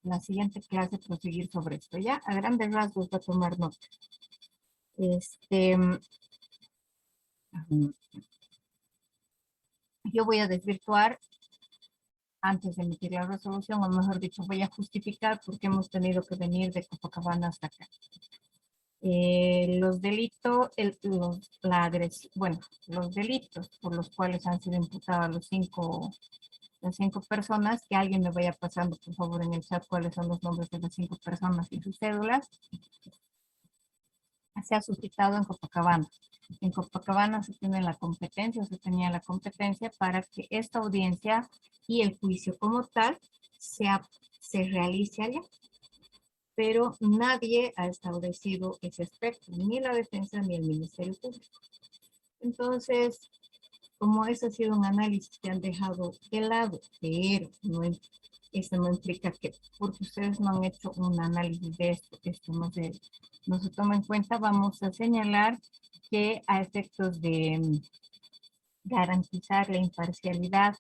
la siguiente clase proseguir sobre esto. Ya, a grandes rasgos va a tomar nota. Yo voy a desvirtuar antes de emitir la resolución, o mejor dicho, voy a justificar por qué hemos tenido que venir de Copacabana hasta acá. Los delitos, los delitos por los cuales han sido imputadas las cinco personas, que alguien me vaya pasando, por favor, en el chat cuáles son los nombres de las 5 personas y sus cédulas, se ha suscitado en Copacabana. En Copacabana se tiene la competencia, se tenía la competencia para que esta audiencia y el juicio como tal se realice allá. Pero nadie ha establecido ese aspecto, ni la defensa ni el Ministerio Público. Entonces, como ese ha sido un análisis que han dejado de lado, pero eso no implica que, porque ustedes no han hecho un análisis de esto no se toma en cuenta, vamos a señalar que a efectos de garantizar la imparcialidad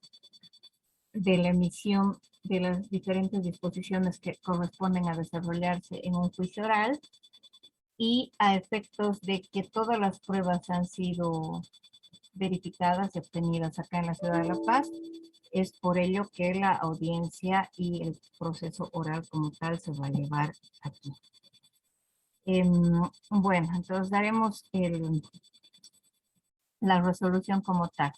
de la emisión de las diferentes disposiciones que corresponden a desarrollarse en un juicio oral y a efectos de que todas las pruebas han sido verificadas y obtenidas acá en la ciudad de La Paz, es por ello que la audiencia y el proceso oral como tal se va a llevar aquí. Bueno, entonces daremos la resolución como tal.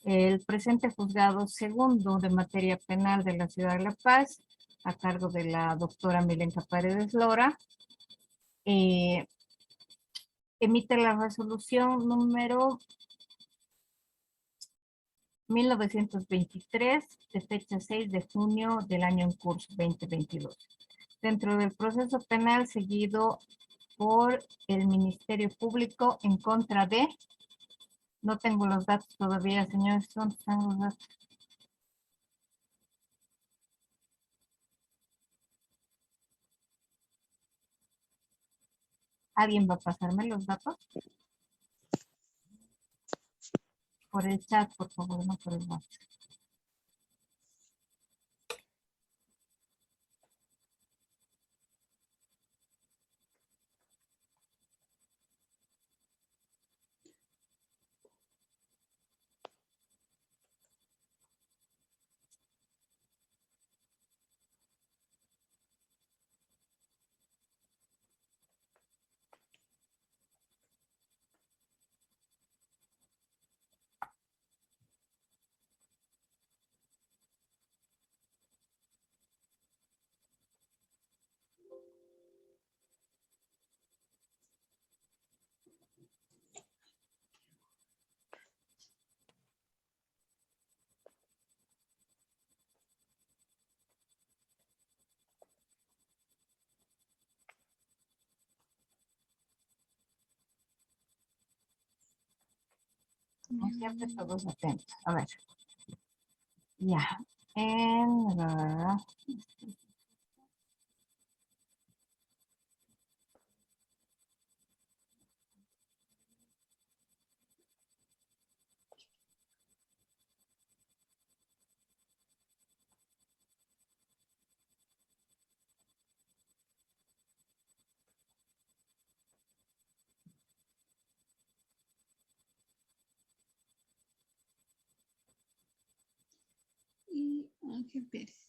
El presente juzgado segundo de materia penal de la ciudad de La Paz, a cargo de la doctora Milenka Paredes Lora, emite la resolución número 1923 de fecha 6 de junio del año en curso 2022. Dentro del proceso penal seguido por el Ministerio Público en contra de, no tengo los datos todavía, señores, ¿dónde están los datos? ¿Alguien va a pasarme los datos? Por el chat, por favor, no por el WhatsApp. No siempre todos atentos. A ver. Ya. Y Ángel Pérez.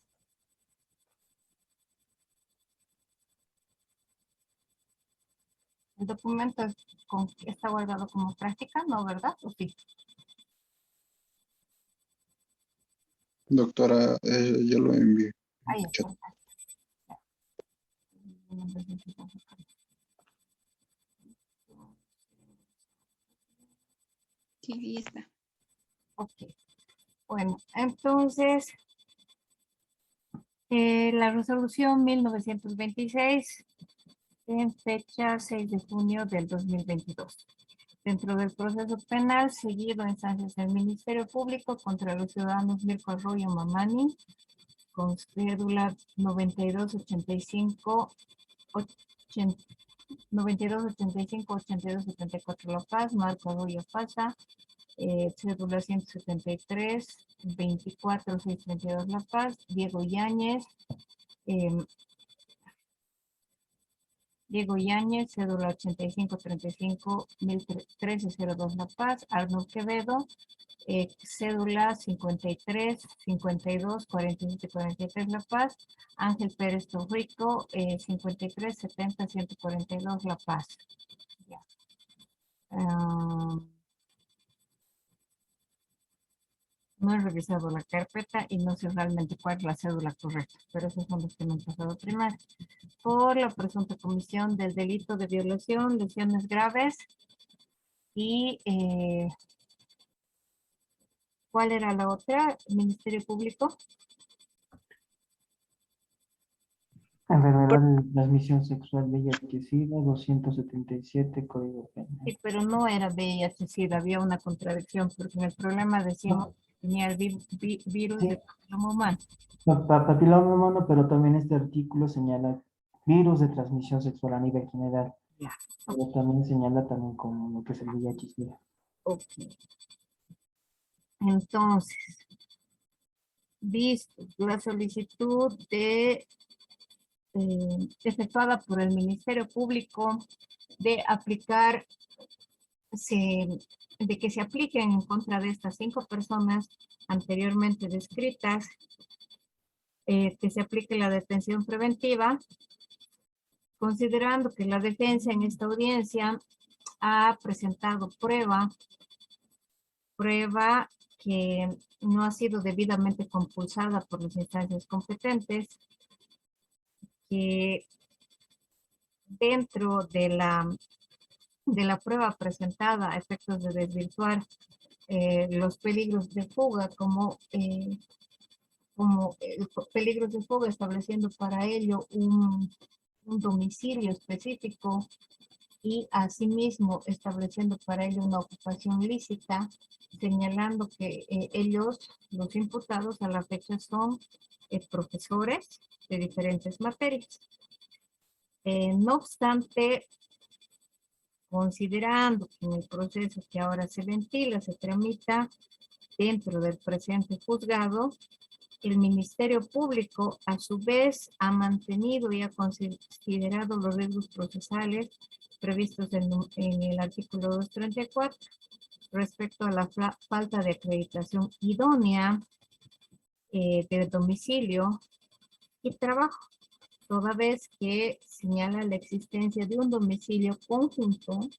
El documento está guardado como práctica, ¿no, verdad? ¿O sí? Doctora, yo lo envié. Ahí está. Sí, ahí está. Ok. Bueno, entonces, la resolución 1926 en fecha 6 de junio del 2022. Dentro del proceso penal seguido en instancias del Ministerio Público contra los ciudadanos Mirko Arroyo Mamani, con cédula 9285 8274 La Paz, Marco Arroyo Pasa, cédula 173 24632 La Paz, Diego Yáñez, Diego Yáñez, cédula 8535-1302 La Paz. Arnold Quevedo, cédula 53-52-47-43 La Paz. Ángel Pérez Torrico, 53-70-142 La Paz. Ya. No he revisado la carpeta y no sé realmente cuál es la cédula correcta, pero esos son los que me han pasado primero. Por la presunta comisión del delito de violación, lesiones graves y ¿cuál era la otra? Ministerio Público. Enfermedad de transmisión sexual VIH-Sida, 277, Código Penal. Sí, pero no era VIH-Sida, había una contradicción, porque en el problema decíamos que tenía el virus Sí. de papiloma humano. Papiloma humano, pero también este artículo señala virus de transmisión sexual a nivel general. Ya. Pero también señala también como lo que es el VIH-Sida. Ok. Entonces, visto la solicitud efectuada por el Ministerio Público de aplicar, de que se apliquen en contra de estas 5 personas anteriormente descritas, que se aplique la detención preventiva, considerando que la defensa en esta audiencia ha presentado prueba que no ha sido debidamente compulsada por las instancias competentes, que dentro de la prueba presentada a efectos de desvirtuar los peligros de fuga como peligros de fuga, estableciendo para ello un domicilio específico y asimismo estableciendo para ello una ocupación lícita, señalando que ellos, los imputados a la fecha, son profesores de diferentes materias. No obstante, considerando que en el proceso que ahora se ventila, se tramita dentro del presente juzgado, el Ministerio Público a su vez ha mantenido y ha considerado los riesgos procesales previstos en el artículo 234 respecto a la falta de acreditación idónea de domicilio y trabajo, toda vez que señala la existencia de un domicilio conjunto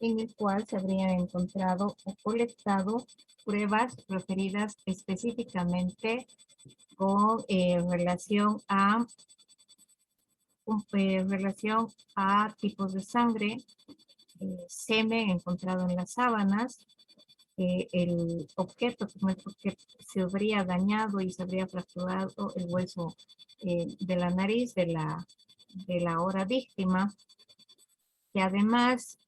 en el cual se habrían encontrado o colectado pruebas referidas específicamente con relación a tipos de sangre, semen encontrado en las sábanas, el objeto como el que se habría dañado y se habría fracturado el hueso de la nariz de la ahora víctima, que además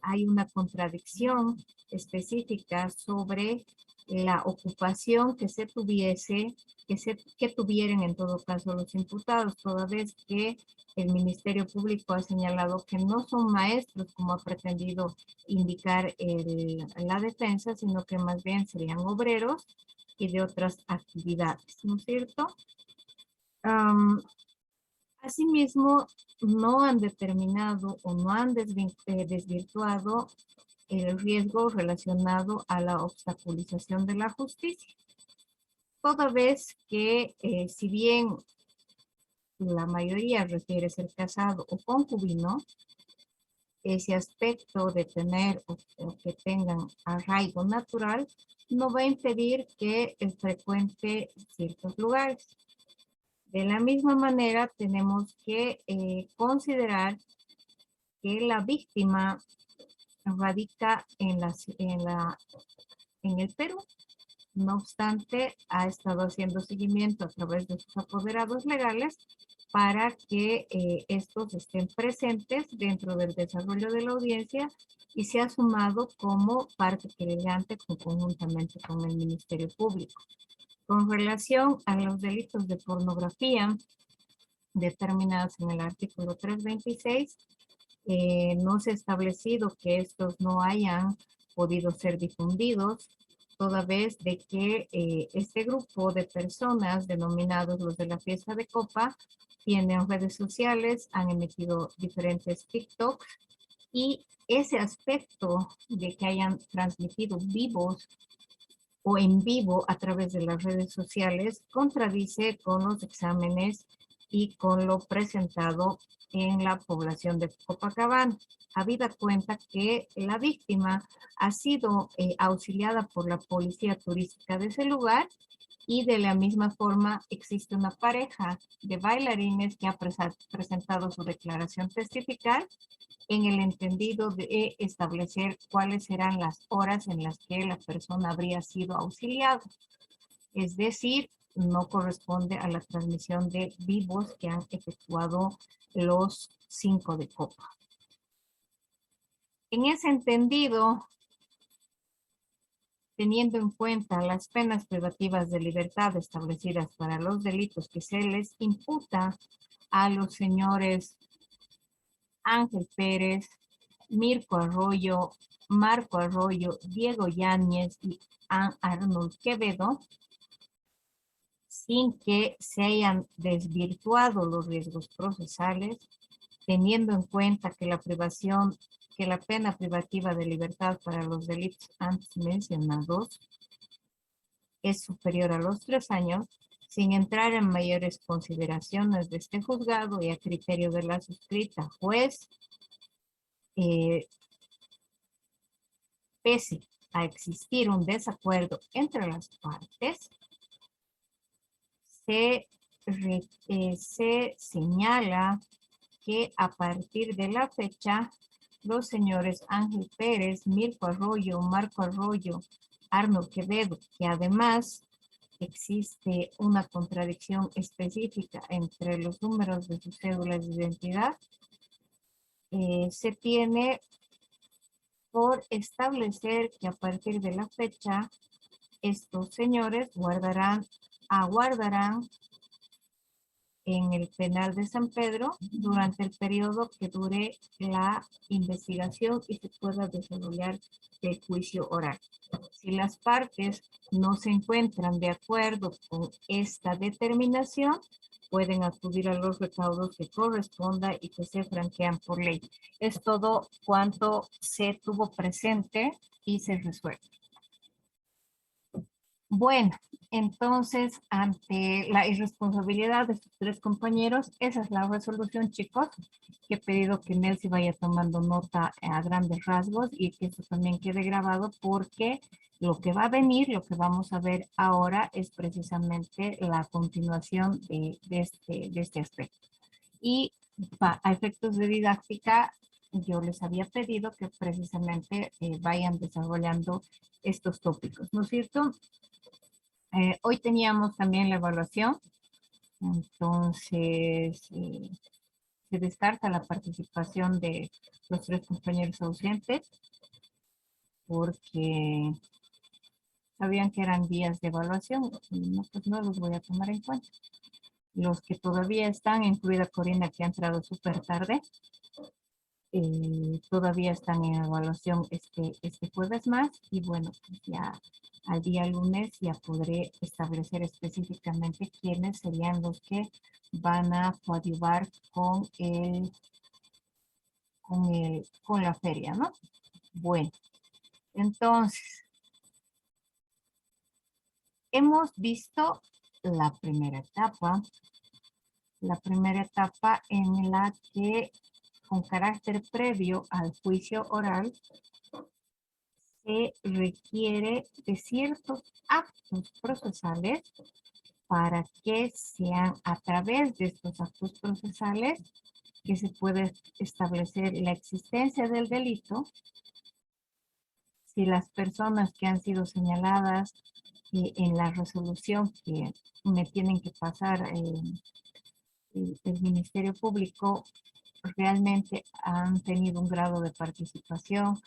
hay una contradicción específica sobre la ocupación que se tuviese, que tuvieran en todo caso los imputados, toda vez que el Ministerio Público ha señalado que no son maestros como ha pretendido indicar la defensa, sino que más bien serían obreros y de otras actividades, ¿no es cierto? Asimismo, no han determinado o no han desvirtuado el riesgo relacionado a la obstaculización de la justicia. Toda vez que, si bien la mayoría refiere ser casado o concubino, ese aspecto de tener o que tengan arraigo natural no va a impedir que frecuente ciertos lugares. De la misma manera, tenemos que considerar que la víctima radica en el Perú. No obstante, ha estado haciendo seguimiento a través de sus apoderados legales para que estos estén presentes dentro del desarrollo de la audiencia y se ha sumado como parte querellante conjuntamente con el Ministerio Público. Con relación a los delitos de pornografía determinados en el artículo 326, no se ha establecido que estos no hayan podido ser difundidos, toda vez de que este grupo de personas denominados los de la fiesta de copa tienen redes sociales, han emitido diferentes TikToks y ese aspecto de que hayan transmitido vivos o en vivo a través de las redes sociales contradice con los exámenes y con lo presentado en la población de Copacabana. Habida cuenta que la víctima ha sido auxiliada por la policía turística de ese lugar y de la misma forma existe una pareja de bailarines que ha presentado su declaración testifical en el entendido de establecer cuáles serán las horas en las que la persona habría sido auxiliada. Es decir, no corresponde a la transmisión de vivos que han efectuado los 5 de copa. En ese entendido, teniendo en cuenta las penas privativas de libertad establecidas para los delitos que se les imputa a los señores Ángel Pérez, Mirko Arroyo, Marco Arroyo, Diego Yáñez y Arnold Quevedo, sin que se hayan desvirtuado los riesgos procesales, teniendo en cuenta que la pena privativa de libertad para los delitos antes mencionados es superior a los 3 años, sin entrar en mayores consideraciones de este juzgado y a criterio de la suscrita juez, pese a existir un desacuerdo entre las partes, se señala que a partir de la fecha, los señores Ángel Pérez, Mirko Arroyo, Marco Arroyo, Arnold Quevedo, que además existe una contradicción específica entre los números de sus cédulas de identidad, se tiene por establecer que a partir de la fecha, estos señores aguardarán en el penal de San Pedro durante el periodo que dure la investigación y se pueda desarrollar el juicio oral. Si las partes no se encuentran de acuerdo con esta determinación, pueden acudir a los recaudos que corresponda y que se franquean por ley. Es todo cuanto se tuvo presente y se resuelve. Bueno, entonces, ante la irresponsabilidad de sus 3 compañeros, esa es la resolución, chicos, que he pedido que Nelcy vaya tomando nota a grandes rasgos y que eso también quede grabado porque lo que va a venir, lo que vamos a ver ahora es precisamente la continuación de este aspecto. Y a efectos de didáctica, yo les había pedido que precisamente vayan desarrollando estos tópicos, ¿no es cierto? Hoy teníamos también la evaluación, entonces se descarta la participación de los 3 compañeros ausentes porque sabían que eran días de evaluación y no, pues no los voy a tomar en cuenta. Los que todavía están, incluida Corina que ha entrado súper tarde, todavía están en evaluación este jueves más y bueno, pues ya al día lunes ya podré establecer específicamente quiénes serían los que van a coadyuvar con la feria, ¿no? Bueno, entonces, hemos visto la primera etapa en la que con carácter previo al juicio oral se requiere de ciertos actos procesales para que sean a través de estos actos procesales que se puede establecer la existencia del delito, si las personas que han sido señaladas en la resolución que me tienen que pasar el Ministerio Público realmente han tenido un grado de participación,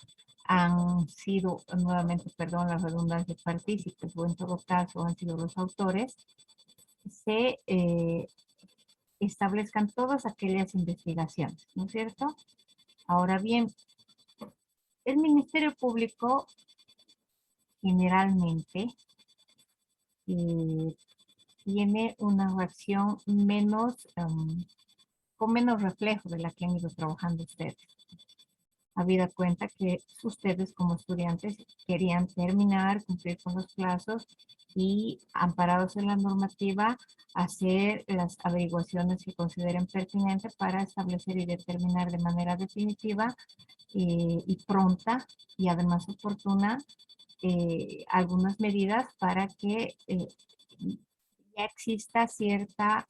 han sido, nuevamente, perdón la redundancia, partícipes o en todo caso han sido los autores, se establezcan todas aquellas investigaciones, ¿no es cierto? Ahora bien, el Ministerio Público generalmente tiene una reacción menos, con menos reflejo de la que han ido trabajando ustedes. Habida cuenta que ustedes como estudiantes querían terminar, cumplir con los plazos y, amparados en la normativa, hacer las averiguaciones que consideren pertinentes para establecer y determinar de manera definitiva y pronta y además oportuna algunas medidas para que ya exista cierto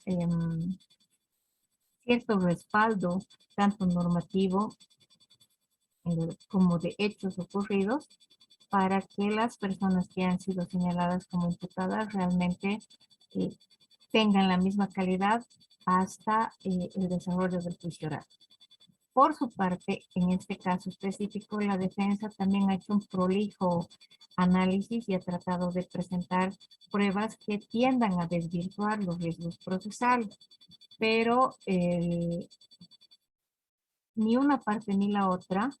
respaldo, tanto normativo como de hechos ocurridos, para que las personas que han sido señaladas como imputadas realmente tengan la misma calidad hasta el desarrollo del juicio oral. Por su parte, en este caso específico, la defensa también ha hecho un prolijo análisis y ha tratado de presentar pruebas que tiendan a desvirtuar los riesgos procesales, pero ni una parte ni la otra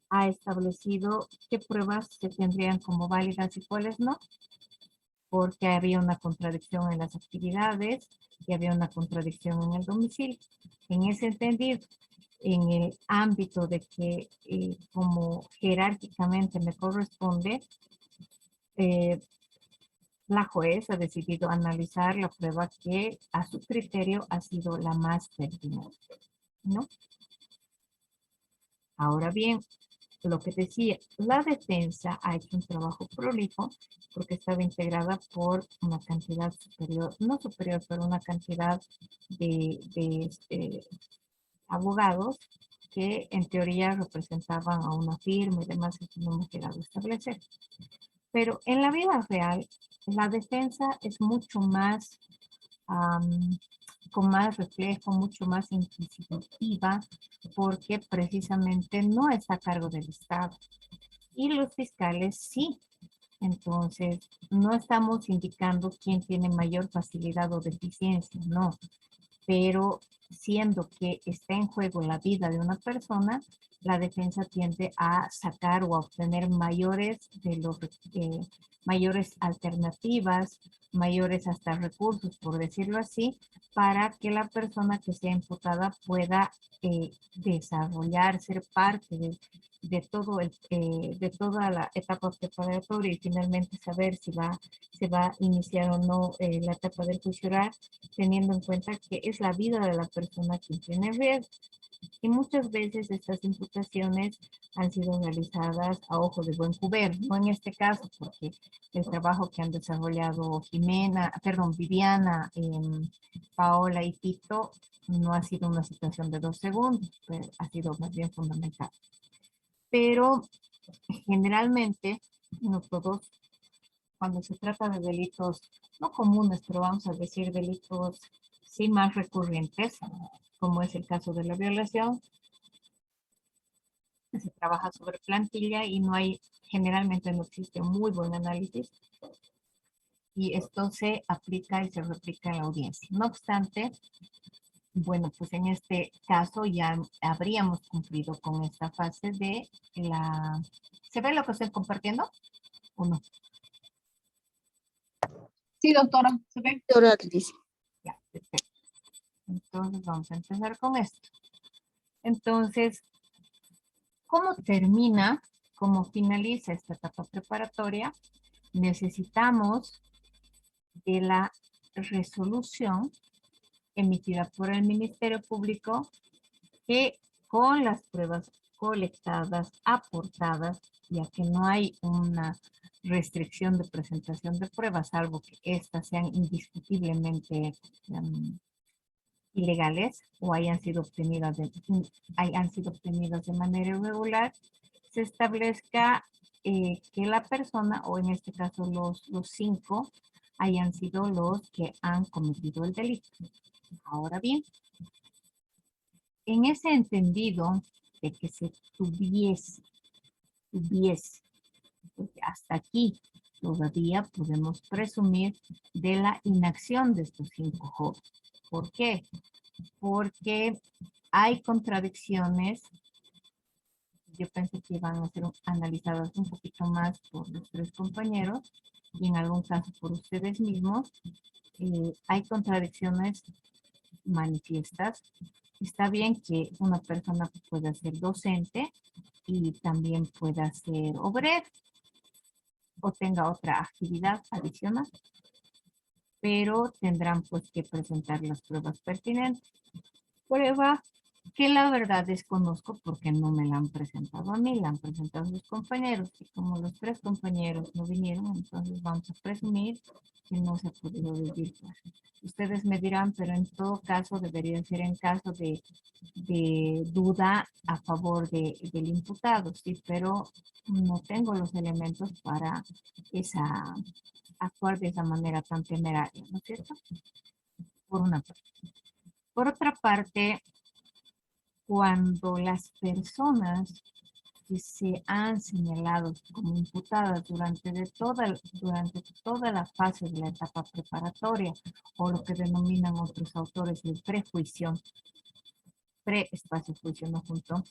ha establecido qué pruebas se tendrían como válidas y cuáles no, porque había una contradicción en las actividades y había una contradicción en el domicilio. En ese entendido, en el ámbito de que como jerárquicamente me corresponde, la juez ha decidido analizar la prueba que a su criterio ha sido la más pertinente, ¿no? Ahora bien, lo que decía, la defensa ha hecho un trabajo prolijo porque estaba integrada por una cantidad superior, no superior, pero una cantidad de abogados que en teoría representaban a una firma y demás, que no hemos llegado a establecer. Pero en la vida real, la defensa es mucho más, con más reflejo, mucho más inquisitiva, porque precisamente no está a cargo del Estado. Y los fiscales sí. Entonces, no estamos indicando quién tiene mayor facilidad o deficiencia, no. Pero siendo que está en juego la vida de una persona, la defensa tiende a sacar o a obtener mayores alternativas, mayores hasta recursos, por decirlo así, para que la persona que sea imputada pueda desarrollar, ser parte de toda la etapa preparatoria y finalmente saber si se va a iniciar o no la etapa del juicio oral, teniendo en cuenta que es la vida de la persona quien tiene riesgo. Y muchas veces estas imputaciones han sido realizadas a ojo de buen cubero, no en este caso, porque el trabajo que han desarrollado Viviana, Paola y Tito no ha sido una situación de 2 segundos, pero ha sido más bien fundamental. Pero generalmente, no todos, cuando se trata de delitos no comunes, pero vamos a decir delitos sí más recurrentes, como es el caso de la violación, se trabaja sobre plantilla y generalmente no existe un muy buen análisis y esto se aplica y se replica en la audiencia. No obstante, bueno, pues en este caso ya habríamos cumplido con esta fase de la... ¿Se ve lo que estoy compartiendo o no? Sí, doctora, se ve. Doctora Cris. Ya, perfecto. Entonces vamos a empezar con esto. Entonces, ¿cómo termina, cómo finaliza esta etapa preparatoria? Necesitamos de la resolución emitida por el Ministerio Público que con las pruebas colectadas, aportadas, ya que no hay una restricción de presentación de pruebas, salvo que éstas sean indiscutiblemente ilegales o hayan sido obtenidas de manera irregular, se establezca que la persona, o en este caso los 5, hayan sido los que han cometido el delito. Ahora bien, en ese entendido de que se tuviese, porque hasta aquí todavía podemos presumir de la inacción de estos 5 jóvenes. ¿Por qué? Porque hay contradicciones yo pensé que iban a ser analizadas un poquito más por los tres compañeros y en algún caso por ustedes mismos. Hay contradicciones manifiestas. Está bien que una persona pueda ser docente y también pueda ser obrero o tenga otra actividad adicional, pero tendrán pues que presentar las pruebas pertinentes. Prueba que la verdad desconozco porque no me la han presentado a mí, la han presentado sus compañeros. Y como los tres compañeros no vinieron, entonces vamos a presumir que no se ha podido desvirtuar. Ustedes me dirán, pero en todo caso debería ser en caso de duda a favor del imputado, sí, pero no tengo los elementos para actuar de esa manera tan temeraria, ¿no es cierto? Por una parte. Por otra parte, cuando las personas que se han señalado como imputadas durante toda la fase de la etapa preparatoria, o lo que denominan otros autores el prejuicio, pre-espacio juicio no junto,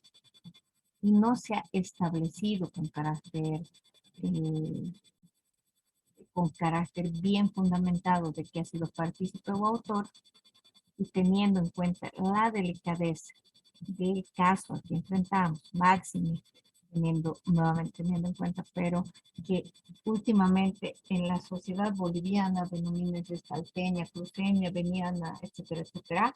y no se ha establecido eh, con carácter bien fundamentado de que ha sido partícipe o autor, y teniendo en cuenta la delicadeza del caso al que enfrentamos, máximo, nuevamente teniendo en cuenta, pero que últimamente en la sociedad boliviana, de salteña, cruceña, veniana, etcétera, etcétera,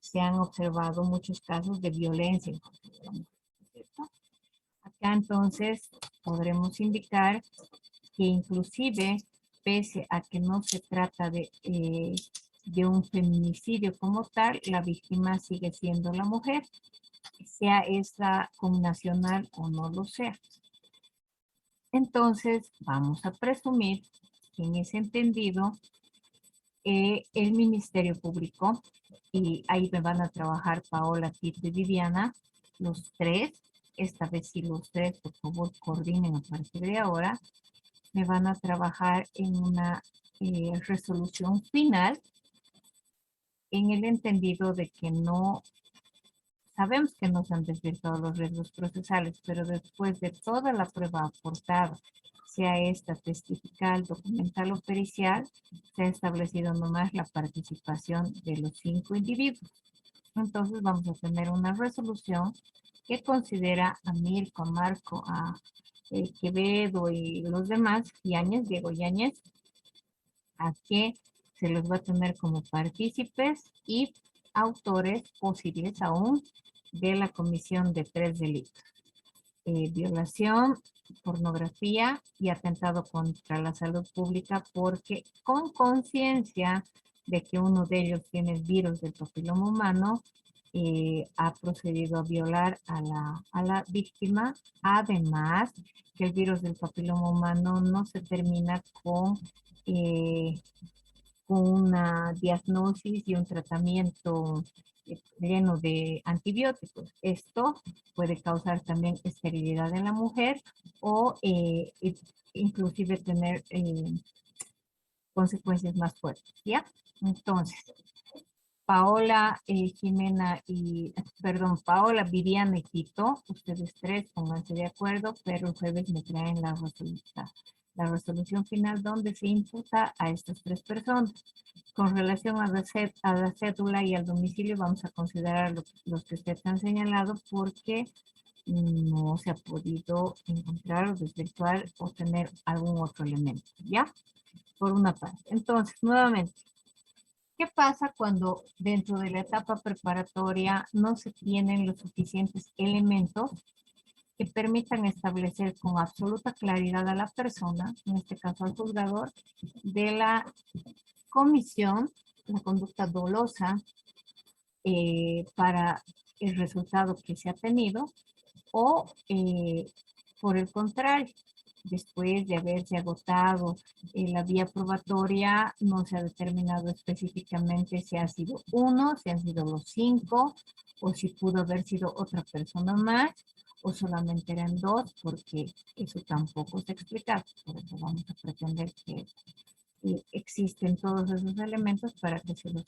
se han observado muchos casos de violencia en contra de la mujer, ¿cierto? Acá entonces podremos indicar que inclusive, pese a que no se trata de un feminicidio como tal, la víctima sigue siendo la mujer, sea esta connacional o no lo sea. Entonces, vamos a presumir que en ese entendido, el Ministerio Público, y ahí me van a trabajar Paola, Tito y Viviana, los tres, esta vez sí los tres, por favor, coordinen a partir de ahora, me van a trabajar en una resolución final en el entendido de que no, sabemos que no se han desvirtuado los riesgos procesales, pero después de toda la prueba aportada, sea esta testifical, documental o pericial, se ha establecido nomás la participación de los 5 individuos. Entonces vamos a tener una resolución que considera a Mirko, a Marco, a Quevedo y los demás, Yáñez, Diego Yáñez, a que se los va a tener como partícipes y autores posibles aún de la comisión de 3 delitos. Violación, pornografía y atentado contra la salud pública, porque con conciencia de que uno de ellos tiene el virus del papiloma humano, ha procedido a violar a la víctima. Además, que el virus del papiloma humano no se termina con una diagnosis y un tratamiento lleno de antibióticos. Esto puede causar también esterilidad en la mujer o inclusive tener consecuencias más fuertes, ¿ya? Entonces, Paola, Paola, Viviana y Tito, ustedes tres pónganse de acuerdo, pero el jueves me traen la resolución final donde se imputa a estas tres personas. Con relación a la cédula y al domicilio, vamos a considerar los que ustedes han señalado porque no se ha podido encontrar o desvirtuar o tener algún otro elemento, ¿ya? Por una parte. Entonces, nuevamente, ¿qué pasa cuando dentro de la etapa preparatoria no se tienen los suficientes elementos que permitan establecer con absoluta claridad a la persona, en este caso al juzgador, de la comisión, la conducta dolosa para el resultado que se ha tenido, o por el contrario, después de haberse agotado la vía probatoria, no se ha determinado específicamente si ha sido uno, si han sido los 5, o si pudo haber sido otra persona más, o solamente eran 2, porque eso tampoco se explica. Por eso vamos a pretender que existen todos esos elementos para que se los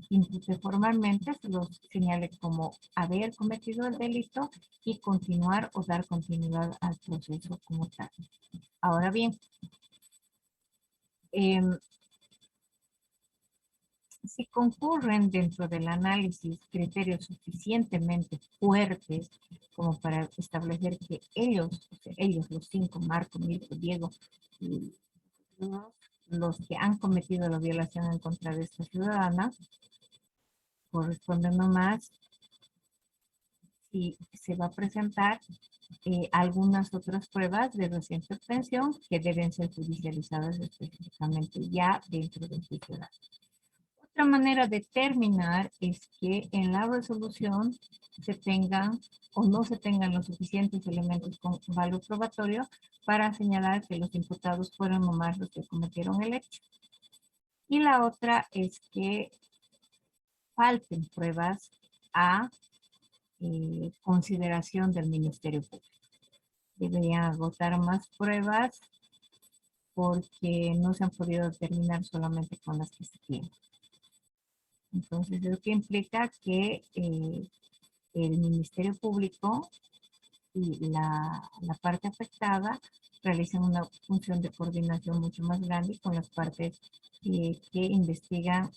impute formalmente, se los señale como haber cometido el delito y continuar o dar continuidad al proceso como tal. Ahora bien, si concurren dentro del análisis criterios suficientemente fuertes como para establecer que ellos, o sea, ellos los 5, Marco, Mirko, Diego, y los que han cometido la violación en contra de esta ciudadana, corresponde nomás y se va a presentar algunas otras pruebas de reciente obtención que deben ser judicializadas específicamente ya dentro del juicio oral. Otra manera de terminar es que en la resolución se tengan o no se tengan los suficientes elementos con valor probatorio para señalar que los imputados fueron nomás los que cometieron el hecho. Y la otra es que falten pruebas a consideración del Ministerio Público. Deberían agotar más pruebas porque no se han podido determinar solamente con las que se tienen. Entonces, eso que implica que el Ministerio Público y la parte afectada realizan una función de coordinación mucho más grande con las partes que investigan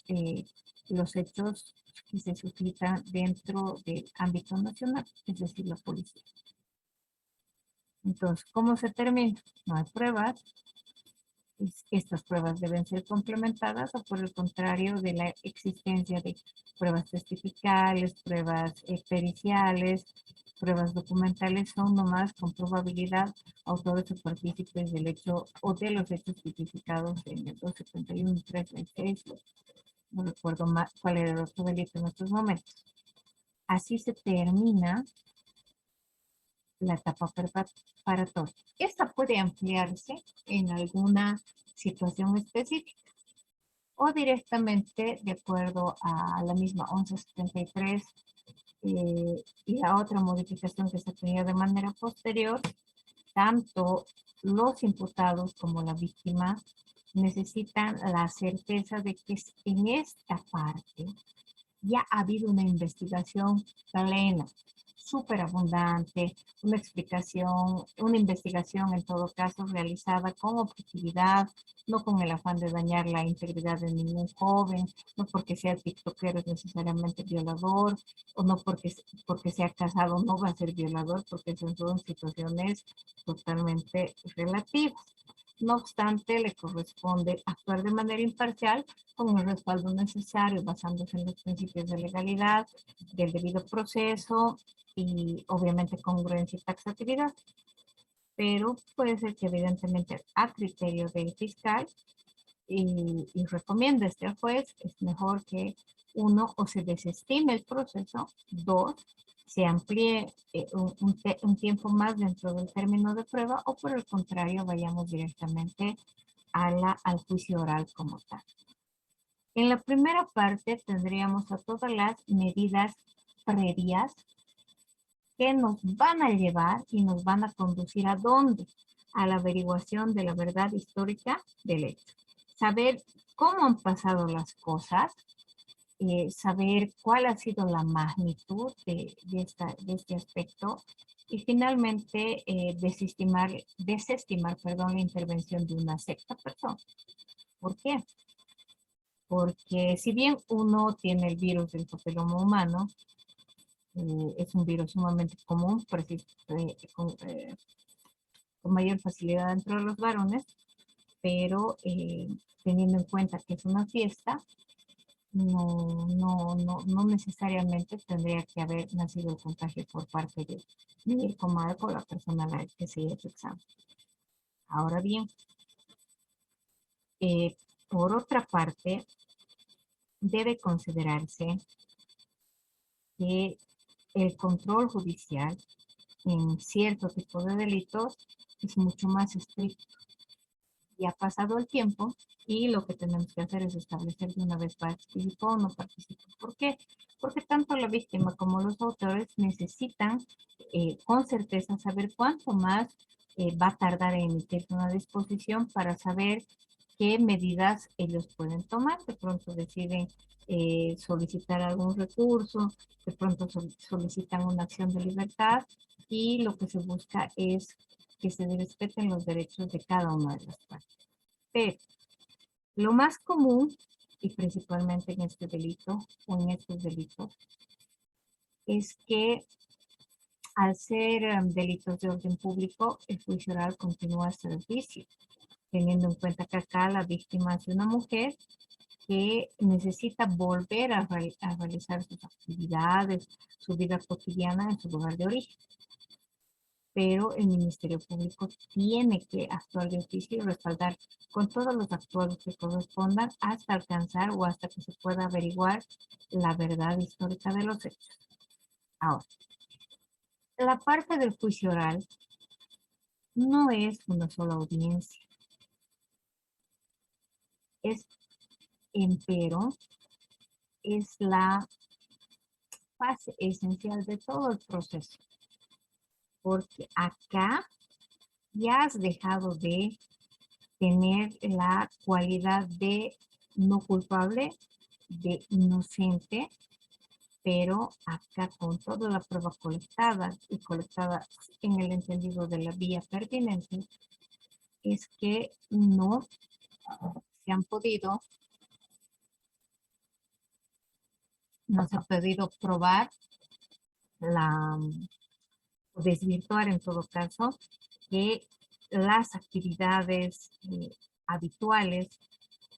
los hechos que se suscitan dentro del ámbito nacional, es decir, la policía. Entonces, ¿cómo se termina? No hay pruebas. Estas pruebas deben ser complementadas o por el contrario de la existencia de pruebas testificales, pruebas periciales, pruebas documentales son nomás con probabilidad autores o partícipes del hecho o de los hechos tipificados en el 271 y 326. No recuerdo más cuál era el otro delito en estos momentos. Así se termina la etapa preparatoria. Esta puede ampliarse en alguna situación específica o directamente de acuerdo a la misma 1173 y la otra modificación que se tenía de manera posterior, tanto los imputados como la víctima necesitan la certeza de que en esta parte ya ha habido una investigación plena, súper abundante, una explicación, una investigación en todo caso realizada con objetividad, no con el afán de dañar la integridad de ningún joven, no porque sea tiktokero es necesariamente violador, o no porque sea casado no va a ser violador, porque son todas situaciones totalmente relativas. No obstante, le corresponde actuar de manera imparcial con el respaldo necesario, basándose en los principios de legalidad, del debido proceso y obviamente congruencia y taxatividad. Pero puede ser que evidentemente a criterio del fiscal y recomienda este juez, es mejor que uno, o se desestime el proceso, dos, se amplíe un tiempo más dentro del término de prueba, o por el contrario, vayamos directamente al juicio oral como tal. En la primera parte tendríamos a todas las medidas previas que nos van a llevar y nos van a conducir a dónde, a la averiguación de la verdad histórica del hecho. Saber cómo han pasado las cosas, saber cuál ha sido la magnitud de este aspecto y finalmente desestimar la intervención de una sexta persona. ¿Por qué? Porque si bien uno tiene el virus del papiloma humano, es un virus sumamente común, con mayor facilidad entre los varones, pero teniendo en cuenta que es una fiesta, no necesariamente tendría que haber nacido el contagio por parte de Mirko, Marco, la persona a la que se hizo examen. Ahora bien, por otra parte, debe considerarse que el control judicial en cierto tipo de delitos es mucho más estricto. Ya ha pasado el tiempo y lo que tenemos que hacer es establecer de una vez participó o no participó. ¿Por qué? Porque tanto la víctima como los autores necesitan con certeza saber cuánto más va a tardar en emitirse una disposición para saber qué medidas ellos pueden tomar. De pronto deciden solicitar algún recurso, de pronto solicitan una acción de libertad y lo que se busca es que se respeten los derechos de cada una de las partes. Pero lo más común, y principalmente en este delito o en estos delitos, es que al ser delitos de orden público, el juicio oral continúa hasta el juicio, teniendo en cuenta que acá la víctima es una mujer que necesita volver a realizar sus actividades, su vida cotidiana en su lugar de origen. Pero el Ministerio Público tiene que actuar de oficio y respaldar con todos los actuales que correspondan hasta alcanzar o hasta que se pueda averiguar la verdad histórica de los hechos. Ahora, la parte del juicio oral no es una sola audiencia. Es, empero, es la fase esencial de todo el proceso. Porque acá ya has dejado de tener la cualidad de no culpable, de inocente, pero acá con toda la prueba colectada y colectada en el entendido de la vía pertinente, es que no se han podido, no se ha podido probar la, o desvirtuar en todo caso, que las actividades habituales,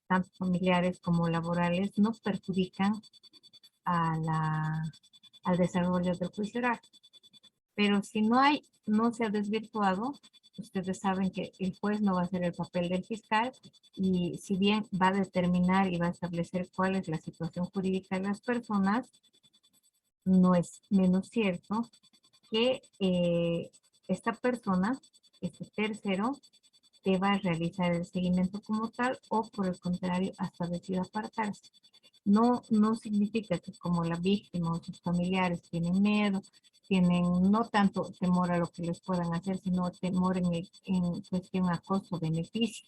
tanto familiares como laborales, no perjudican al desarrollo del juicio oral. Pero si no se ha desvirtuado, ustedes saben que el juez no va a hacer el papel del fiscal y si bien va a determinar y va a establecer cuál es la situación jurídica de las personas, no es menos cierto que esta persona, este tercero, deba realizar el seguimiento como tal o por el contrario hasta decida apartarse. No significa que como la víctima o sus familiares tienen miedo, tienen no tanto temor a lo que les puedan hacer, sino temor en cuestión a costo-beneficio.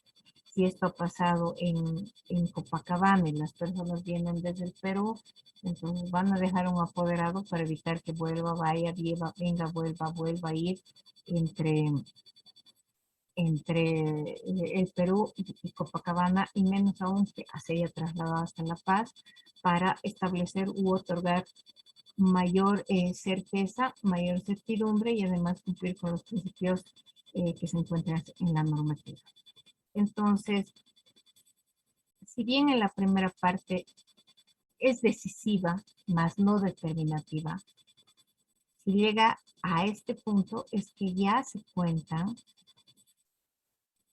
Si esto ha pasado en Copacabana y las personas vienen desde el Perú, entonces van a dejar un apoderado para evitar que vuelva, vaya, venga, vuelva a ir entre el Perú y Copacabana, y menos aún que se haya trasladado hasta La Paz para establecer u otorgar mayor certeza, mayor certidumbre y además cumplir con los principios que se encuentran en la normativa. Entonces, si bien en la primera parte es decisiva, más no determinativa, si llega a este punto es que ya se cuentan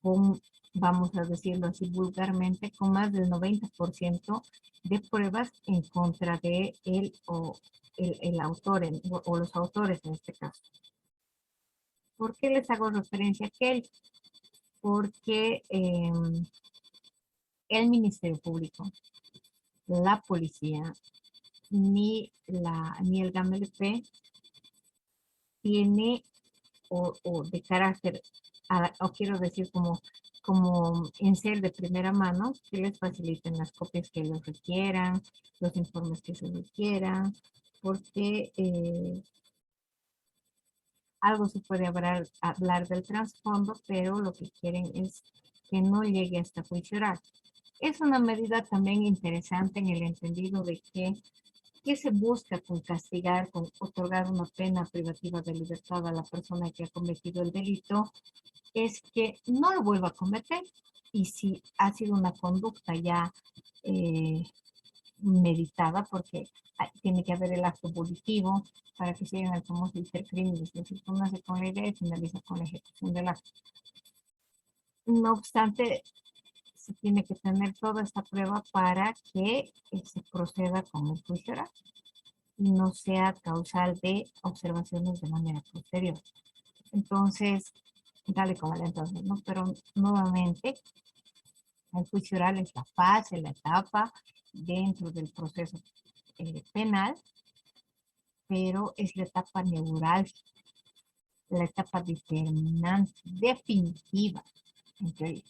con, vamos a decirlo así vulgarmente, con más del 90% de pruebas en contra de él o el autor o los autores en este caso. ¿Por qué les hago referencia a aquel? Porque el Ministerio Público, la policía, ni el GAMLP tiene o de carácter, o quiero decir como en ser de primera mano, que les faciliten las copias que ellos requieran, los informes que se requieran, porque algo se puede hablar del trasfondo, pero lo que quieren es que no llegue hasta juicio oral. Es una medida también interesante en el entendido de que ¿qué se busca con castigar, con otorgar una pena privativa de libertad a la persona que ha cometido el delito? Es que no lo vuelva a cometer. Y si ha sido una conducta ya meditada, porque tiene que haber el acto volitivo para que se llegue al famoso intercrimen, es decir, nace con la idea y finaliza con la ejecución del acto. No obstante, se tiene que tener toda esta prueba para que se proceda con el juicio oral y no sea causal de observaciones de manera posterior. Entonces, dale como la entonces, ¿no? Pero nuevamente, el juicio oral es la fase, la etapa dentro del proceso penal, pero es la etapa neurálgica, la etapa determinante, definitiva, en teoría.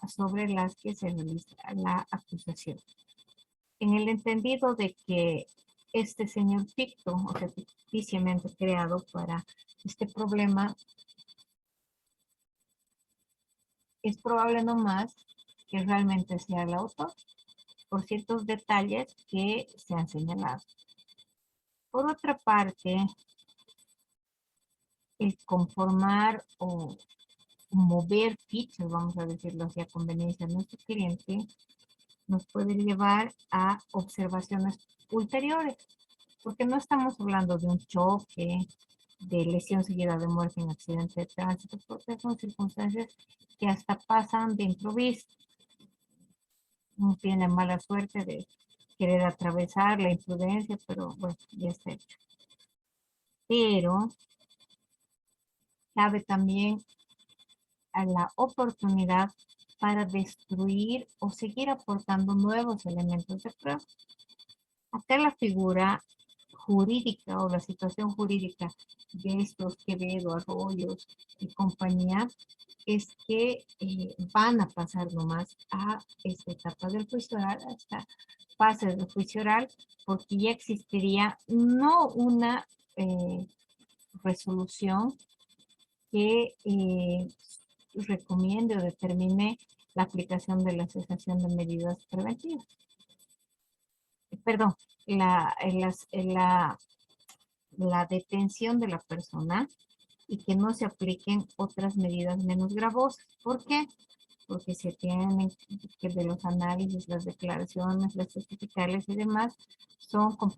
sobre las que se realiza la acusación. En el entendido de que este señor ficto, o sea, ficticiamente creado para este problema, es probable nomás que realmente sea el autor por ciertos detalles que se han señalado. Por otra parte, el conformar o mover fichas, vamos a decirlo así, a conveniencia de nuestro cliente, nos puede llevar a observaciones ulteriores, porque no estamos hablando de un choque, de lesión seguida de muerte en accidente de tránsito, porque son circunstancias que hasta pasan de improviso. Uno tiene mala suerte de querer atravesar la imprudencia, pero bueno, ya está hecho. Pero cabe también a la oportunidad para destruir o seguir aportando nuevos elementos de prueba. Acá la figura jurídica o la situación jurídica de estos Quevedo, Arroyos y compañía es que van a pasar nomás a esta etapa del juicio oral, a esta fase del juicio oral, porque ya existiría no una resolución que recomiende o determine la aplicación de la cesación de medidas preventivas. Perdón, la detención de la persona y que no se apliquen otras medidas menos gravosas. ¿Por qué? Porque se tienen que de los análisis, las declaraciones, las testificales y demás son con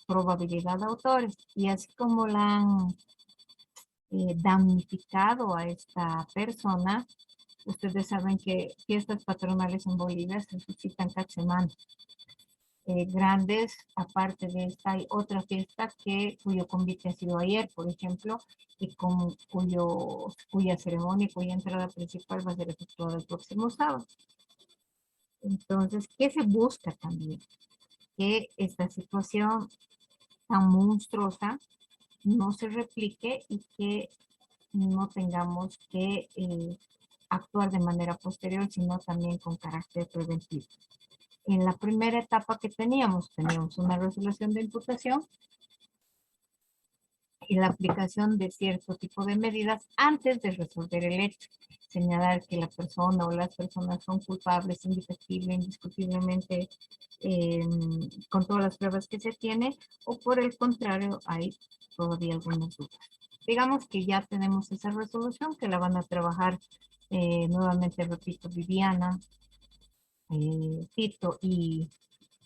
probabilidad de autores. Y así como la han damnificado a esta persona, ustedes saben que fiestas patronales en Bolivia se suscitan cada semana. Grandes, aparte de esta, hay otra fiesta cuyo convite ha sido ayer, por ejemplo, y cuya ceremonia, cuya entrada principal va a ser efectuada el próximo sábado. Entonces, ¿qué se busca también? Que esta situación tan monstruosa no se replique y que no tengamos que actuar de manera posterior, sino también con carácter preventivo. En la primera etapa que teníamos una resolución de imputación y la aplicación de cierto tipo de medidas antes de resolver el hecho. Señalar que la persona o las personas son culpables, indiscutiblemente, con todas las pruebas que se tiene, o por el contrario, hay todavía algunas dudas. Digamos que ya tenemos esa resolución que la van a trabajar nuevamente, repito, Viviana, Tito y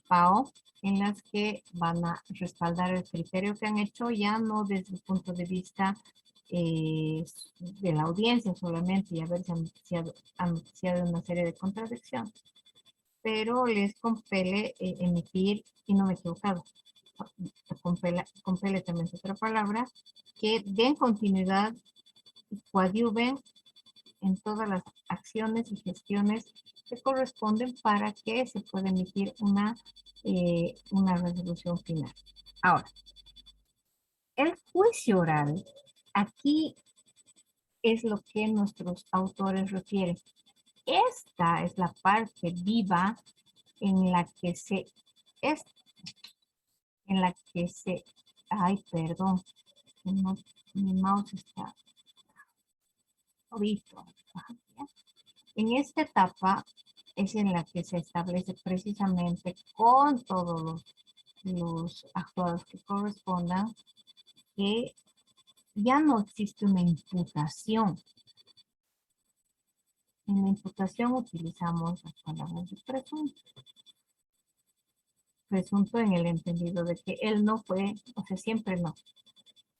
Pao, en las que van a respaldar el criterio que han hecho, ya no desde el punto de vista de la audiencia solamente y haberse anunciado una serie de contradicciones, pero les compele emitir, y no me he equivocado, compele también es otra palabra, que den continuidad y coadyuven en todas las acciones y gestiones que corresponden para que se pueda emitir una resolución final. Ahora, el juicio oral, aquí es lo que nuestros autores refieren. Esta es la parte viva en la que ay, perdón, no, mi mouse está ahorita. En esta etapa es en la que se establece precisamente con todos los actuados que correspondan que ya no existe una imputación. En la imputación utilizamos las palabras de presunto. Presunto en el entendido de que él no fue, o sea, siempre no.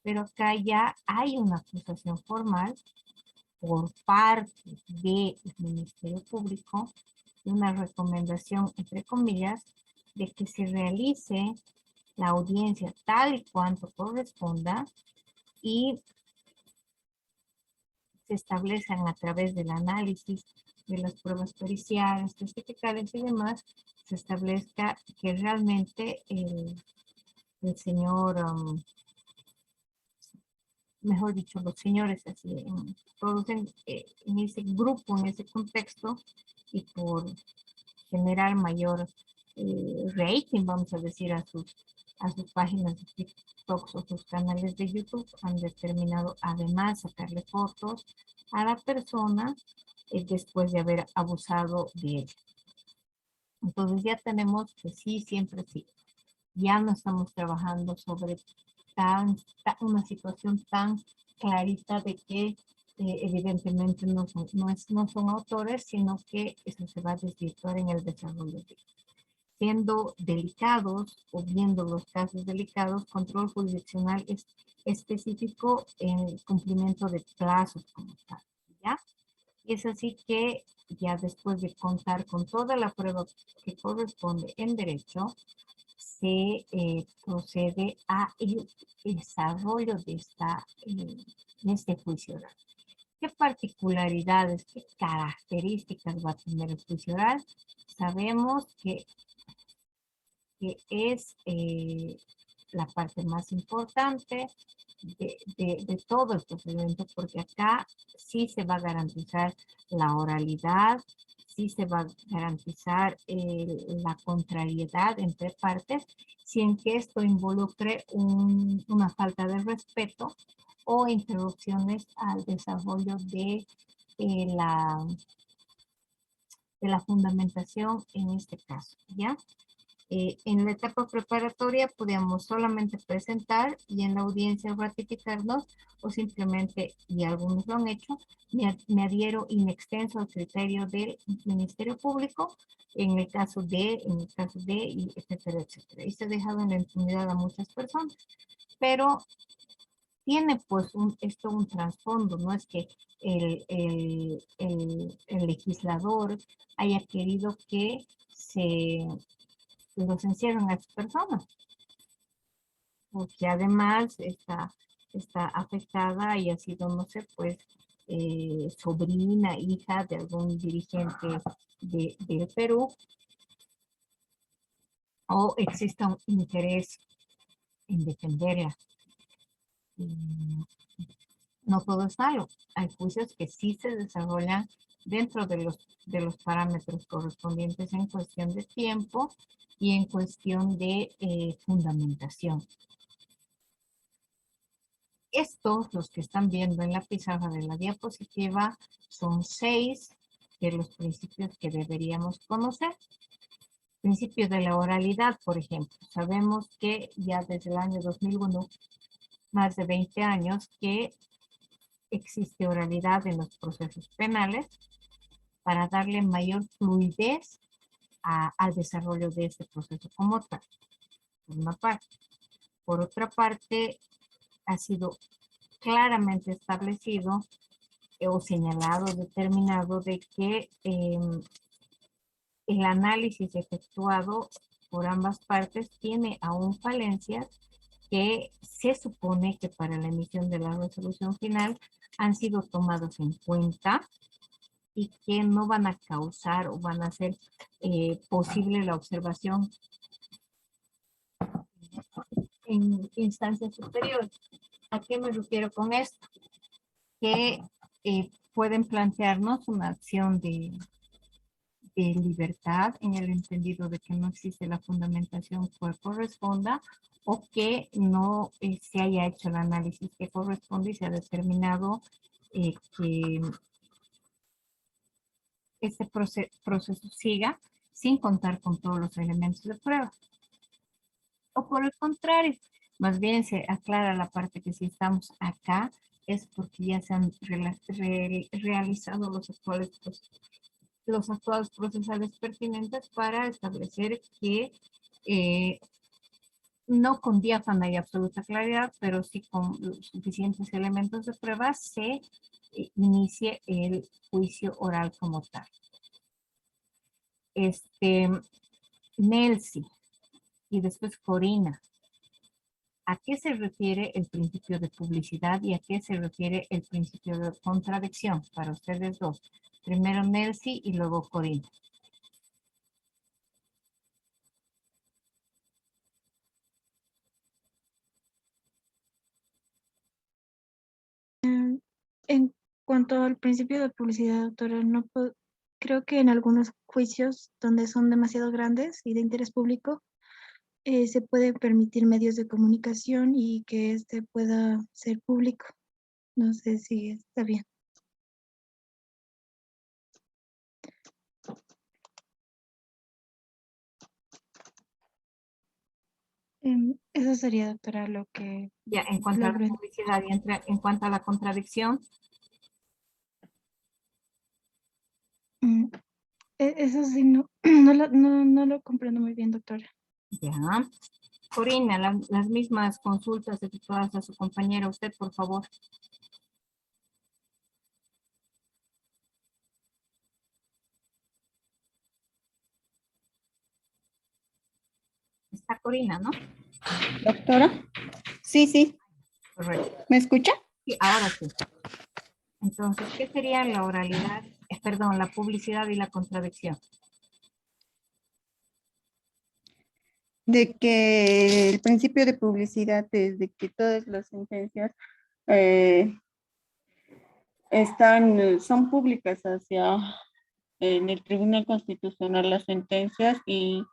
Pero acá ya hay una acusación formal por parte del Ministerio Público, una recomendación, entre comillas, de que se realice la audiencia tal y cuanto corresponda y se establezcan a través del análisis de las pruebas periciales, testificales y demás, se establezca que realmente el señor mejor dicho, los señores, así, todos en ese grupo, en ese contexto, y por generar mayor rating, vamos a decir, a sus páginas de TikTok o sus canales de YouTube, han determinado además sacarle fotos a la persona después de haber abusado de ella. Entonces ya tenemos que sí, siempre sí. Ya no estamos trabajando sobre una situación tan clarita de que evidentemente no son autores, sino que eso se va a desvirtuar en el desarrollo de siendo delicados o viendo los casos delicados, control jurisdiccional es específico en el cumplimiento de plazos como tal, ¿ya? Y es así que ya después de contar con toda la prueba que corresponde en derecho, se procede a el desarrollo de este juicio oral. ¿Qué particularidades, qué características va a tener el juicio oral? Sabemos que es la parte más importante de todo el procedimiento, porque acá sí se va a garantizar la oralidad, sí se va a garantizar la contrariedad entre partes, sin que esto involucre una falta de respeto o interrupciones al desarrollo la, de la fundamentación en este caso, ¿ya? En la etapa preparatoria podíamos solamente presentar y en la audiencia ratificarnos o simplemente, y algunos lo han hecho, me adhiero in extenso al criterio del Ministerio Público en el caso de, y etcétera, etcétera. Y se ha dejado en la impunidad a muchas personas, pero tiene pues esto un trasfondo, no es que el legislador haya querido que los encierran a estas personas, porque además está afectada y ha sido, no sé, pues, sobrina, hija de algún dirigente del Perú, o exista un interés en defenderla. Mm, No todo es malo. Hay juicios que sí se desarrollan dentro de los parámetros correspondientes en cuestión de tiempo y en cuestión de fundamentación. Estos, los que están viendo en la pizarra de la diapositiva, son 6 de los principios que deberíamos conocer. Principio de la oralidad, por ejemplo. Sabemos que ya desde el año 2001, más de 20 años, que existe oralidad en los procesos penales para darle mayor fluidez al desarrollo de este proceso como tal, por una parte. Por otra parte, ha sido claramente establecido o señalado, determinado de que el análisis efectuado por ambas partes tiene aún falencias que se supone que para la emisión de la resolución final han sido tomados en cuenta y que no van a causar o van a hacer posible la observación en instancias superiores. ¿A qué me refiero con esto? Que pueden plantearnos una acción de libertad en el entendido de que no existe la fundamentación que corresponda o que no se haya hecho el análisis que corresponde y se ha determinado que este proceso siga sin contar con todos los elementos de prueba. O por el contrario, más bien se aclara la parte que si estamos acá es porque ya se han realizado los actuales procesales pertinentes para establecer que no con diáfana y absoluta claridad, pero sí con los suficientes elementos de prueba, se inicie el juicio oral como tal. Nelsi y después Corina. ¿A qué se refiere el principio de publicidad y a qué se refiere el principio de contradicción para ustedes dos? Primero Nelsi y luego Corina. En cuanto al principio de publicidad, doctora, creo que en algunos juicios donde son demasiado grandes y de interés público, se puede permitir medios de comunicación y que este pueda ser público. No sé si está bien. Eso sería, doctora, lo que Ya, en cuanto a la logro. publicidad y en cuanto a la contradicción, Eso sí, no, no lo comprendo muy bien, doctora. ya. Corina, las mismas consultas efectuadas a su compañera, usted, por favor. Está Corina, ¿no? Doctora. Sí, sí. Correcto. ¿Me escucha? Sí, ahora sí. Entonces, ¿qué sería la oralidad, perdón, la publicidad y la contradicción? De que el principio de publicidad es de que todas las sentencias son públicas hacia en el Tribunal Constitucional las sentencias y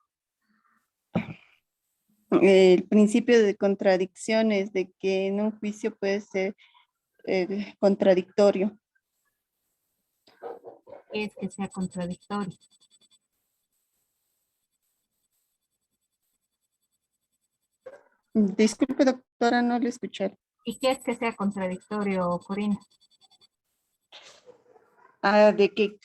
el principio de contradicción es de que en un juicio puede ser contradictorio. ¿Qué es que sea contradictorio? Disculpe, doctora, no le escuché. ¿Y qué es que sea contradictorio, Corina? De que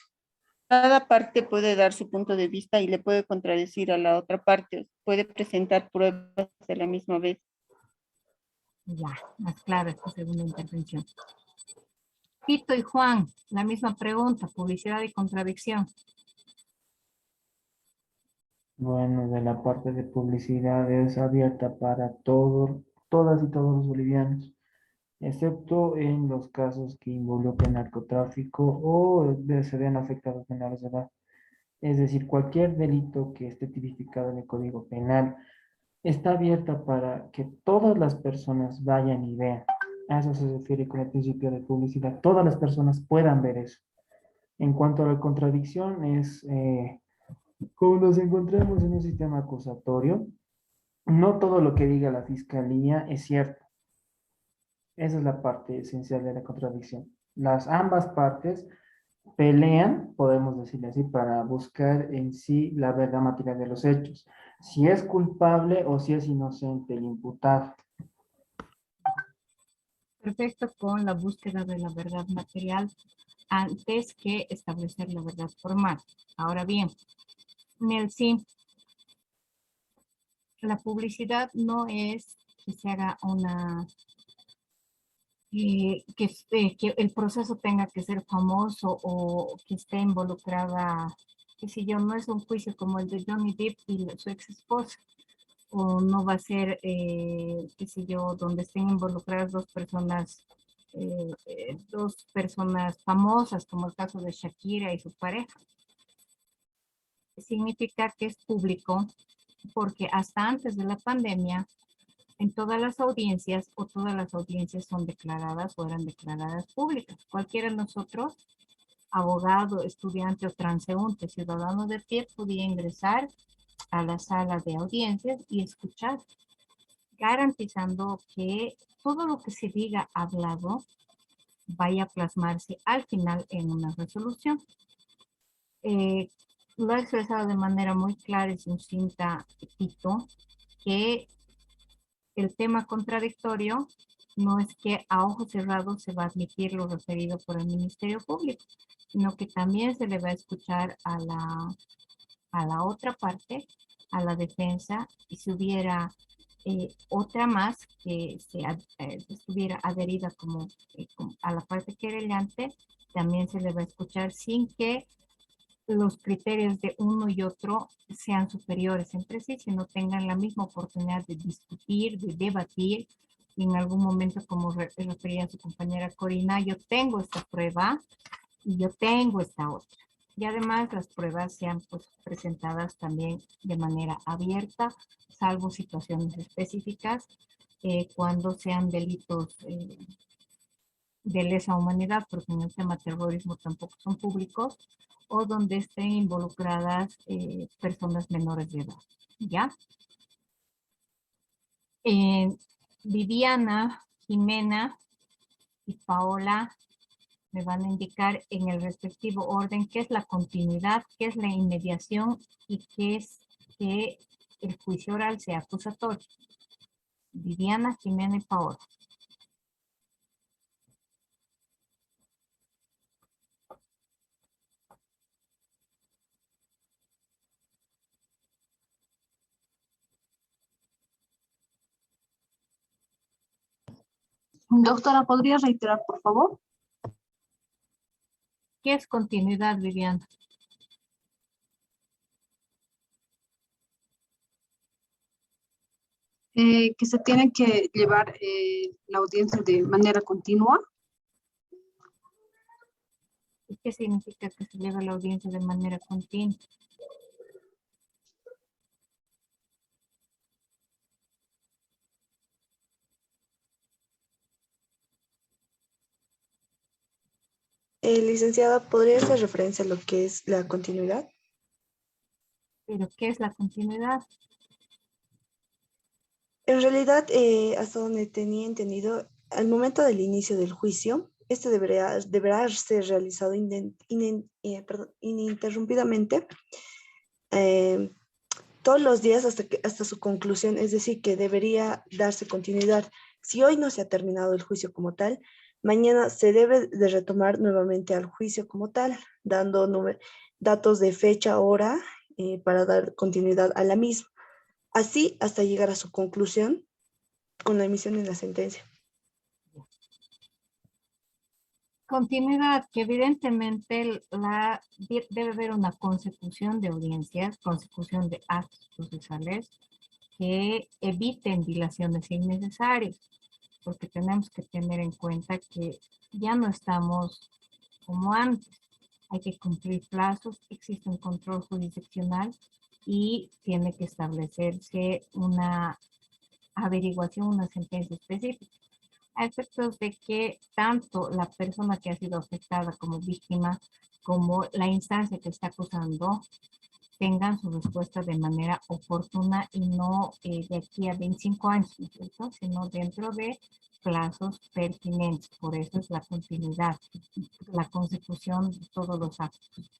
cada parte puede dar su punto de vista y le puede contradecir a la otra parte, puede presentar pruebas de la misma vez. Ya, más clara esta segunda intervención. Tito y Juan, la misma pregunta, publicidad y contradicción. Bueno, de la parte de publicidad es abierta para todas y todos los bolivianos, excepto en los casos que involucren narcotráfico o se vean afectados menores de edad. Es decir, cualquier delito que esté tipificado en el Código Penal está abierta para que todas las personas vayan y vean. A eso se refiere con el principio de publicidad. Todas las personas puedan ver eso. En cuanto a la contradicción, es como nos encontramos en un sistema acusatorio, no todo lo que diga la fiscalía es cierto. Esa es la parte esencial de la contradicción. Ambas partes pelean, podemos decirle así, para buscar en sí la verdad material de los hechos. Si es culpable o si es inocente el imputado. Perfecto, con la búsqueda de la verdad material antes que establecer la verdad formal. Ahora bien, Nelson, la publicidad no es que se haga que el proceso tenga que ser famoso o que esté involucrada, qué sé yo, no es un juicio como el de Johnny Depp y su ex esposa, o no va a ser, qué sé yo, donde estén involucradas dos personas famosas, como el caso de Shakira y su pareja. Significa que es público porque hasta antes de la pandemia, en todas las audiencias o todas las audiencias son declaradas o eran declaradas públicas. Cualquiera de nosotros, abogado, estudiante o transeúnte, ciudadano de pie, podía ingresar a la sala de audiencias y escuchar, garantizando que todo lo que se diga hablado vaya a plasmarse al final en una resolución. Lo ha expresado de manera muy clara y sucinta Tito, que el tema contradictorio no es que a ojos cerrados se va a admitir lo referido por el Ministerio Público, sino que también se le va a escuchar a la otra parte, a la defensa, y si hubiera otra más que estuviera adherida como a la parte querellante, también se le va a escuchar sin que los criterios de uno y otro sean superiores entre sí, sino tengan la misma oportunidad de discutir, de debatir. Y en algún momento, como refería su compañera Corina, yo tengo esta prueba y yo tengo esta otra. Y además las pruebas sean pues, presentadas también de manera abierta, salvo situaciones específicas, cuando sean delitos de lesa humanidad, porque en el tema terrorismo tampoco son públicos, o donde estén involucradas personas menores de edad, ¿ya? Viviana, Jimena y Paola me van a indicar en el respectivo orden qué es la continuidad, qué es la inmediación y qué es que el juicio oral sea acusatorio. Viviana, Jimena y Paola. Doctora, ¿podría reiterar, por favor? ¿Qué es continuidad, Viviana? Que se tiene que llevar la audiencia de manera continua. ¿Y qué significa que se lleva la audiencia de manera continua? Licenciada, ¿podría hacer referencia a lo que es la continuidad? ¿Pero qué es la continuidad? En realidad, hasta donde tenía entendido, al momento del inicio del juicio, este deberá ser realizado ininterrumpidamente eh, todos los días hasta su conclusión, es decir, que debería darse continuidad. Si hoy no se ha terminado el juicio como tal, mañana se debe de retomar nuevamente al juicio como tal, dando datos de fecha, hora, para dar continuidad a la misma. Así hasta llegar a su conclusión con la emisión de la sentencia. Continuidad, que evidentemente debe haber una consecución de audiencias, consecución de actos procesales que eviten dilaciones innecesarias, porque tenemos que tener en cuenta que ya no estamos como antes. Hay que cumplir plazos, existe un control jurisdiccional y tiene que establecerse una averiguación, una sentencia específica, a efectos de que tanto la persona que ha sido afectada como víctima como la instancia que está acusando tengan su respuesta de manera oportuna y no de aquí a 25 años, ¿no es cierto? Sino dentro de plazos pertinentes. Por eso es la continuidad, la consecución de todos los actos.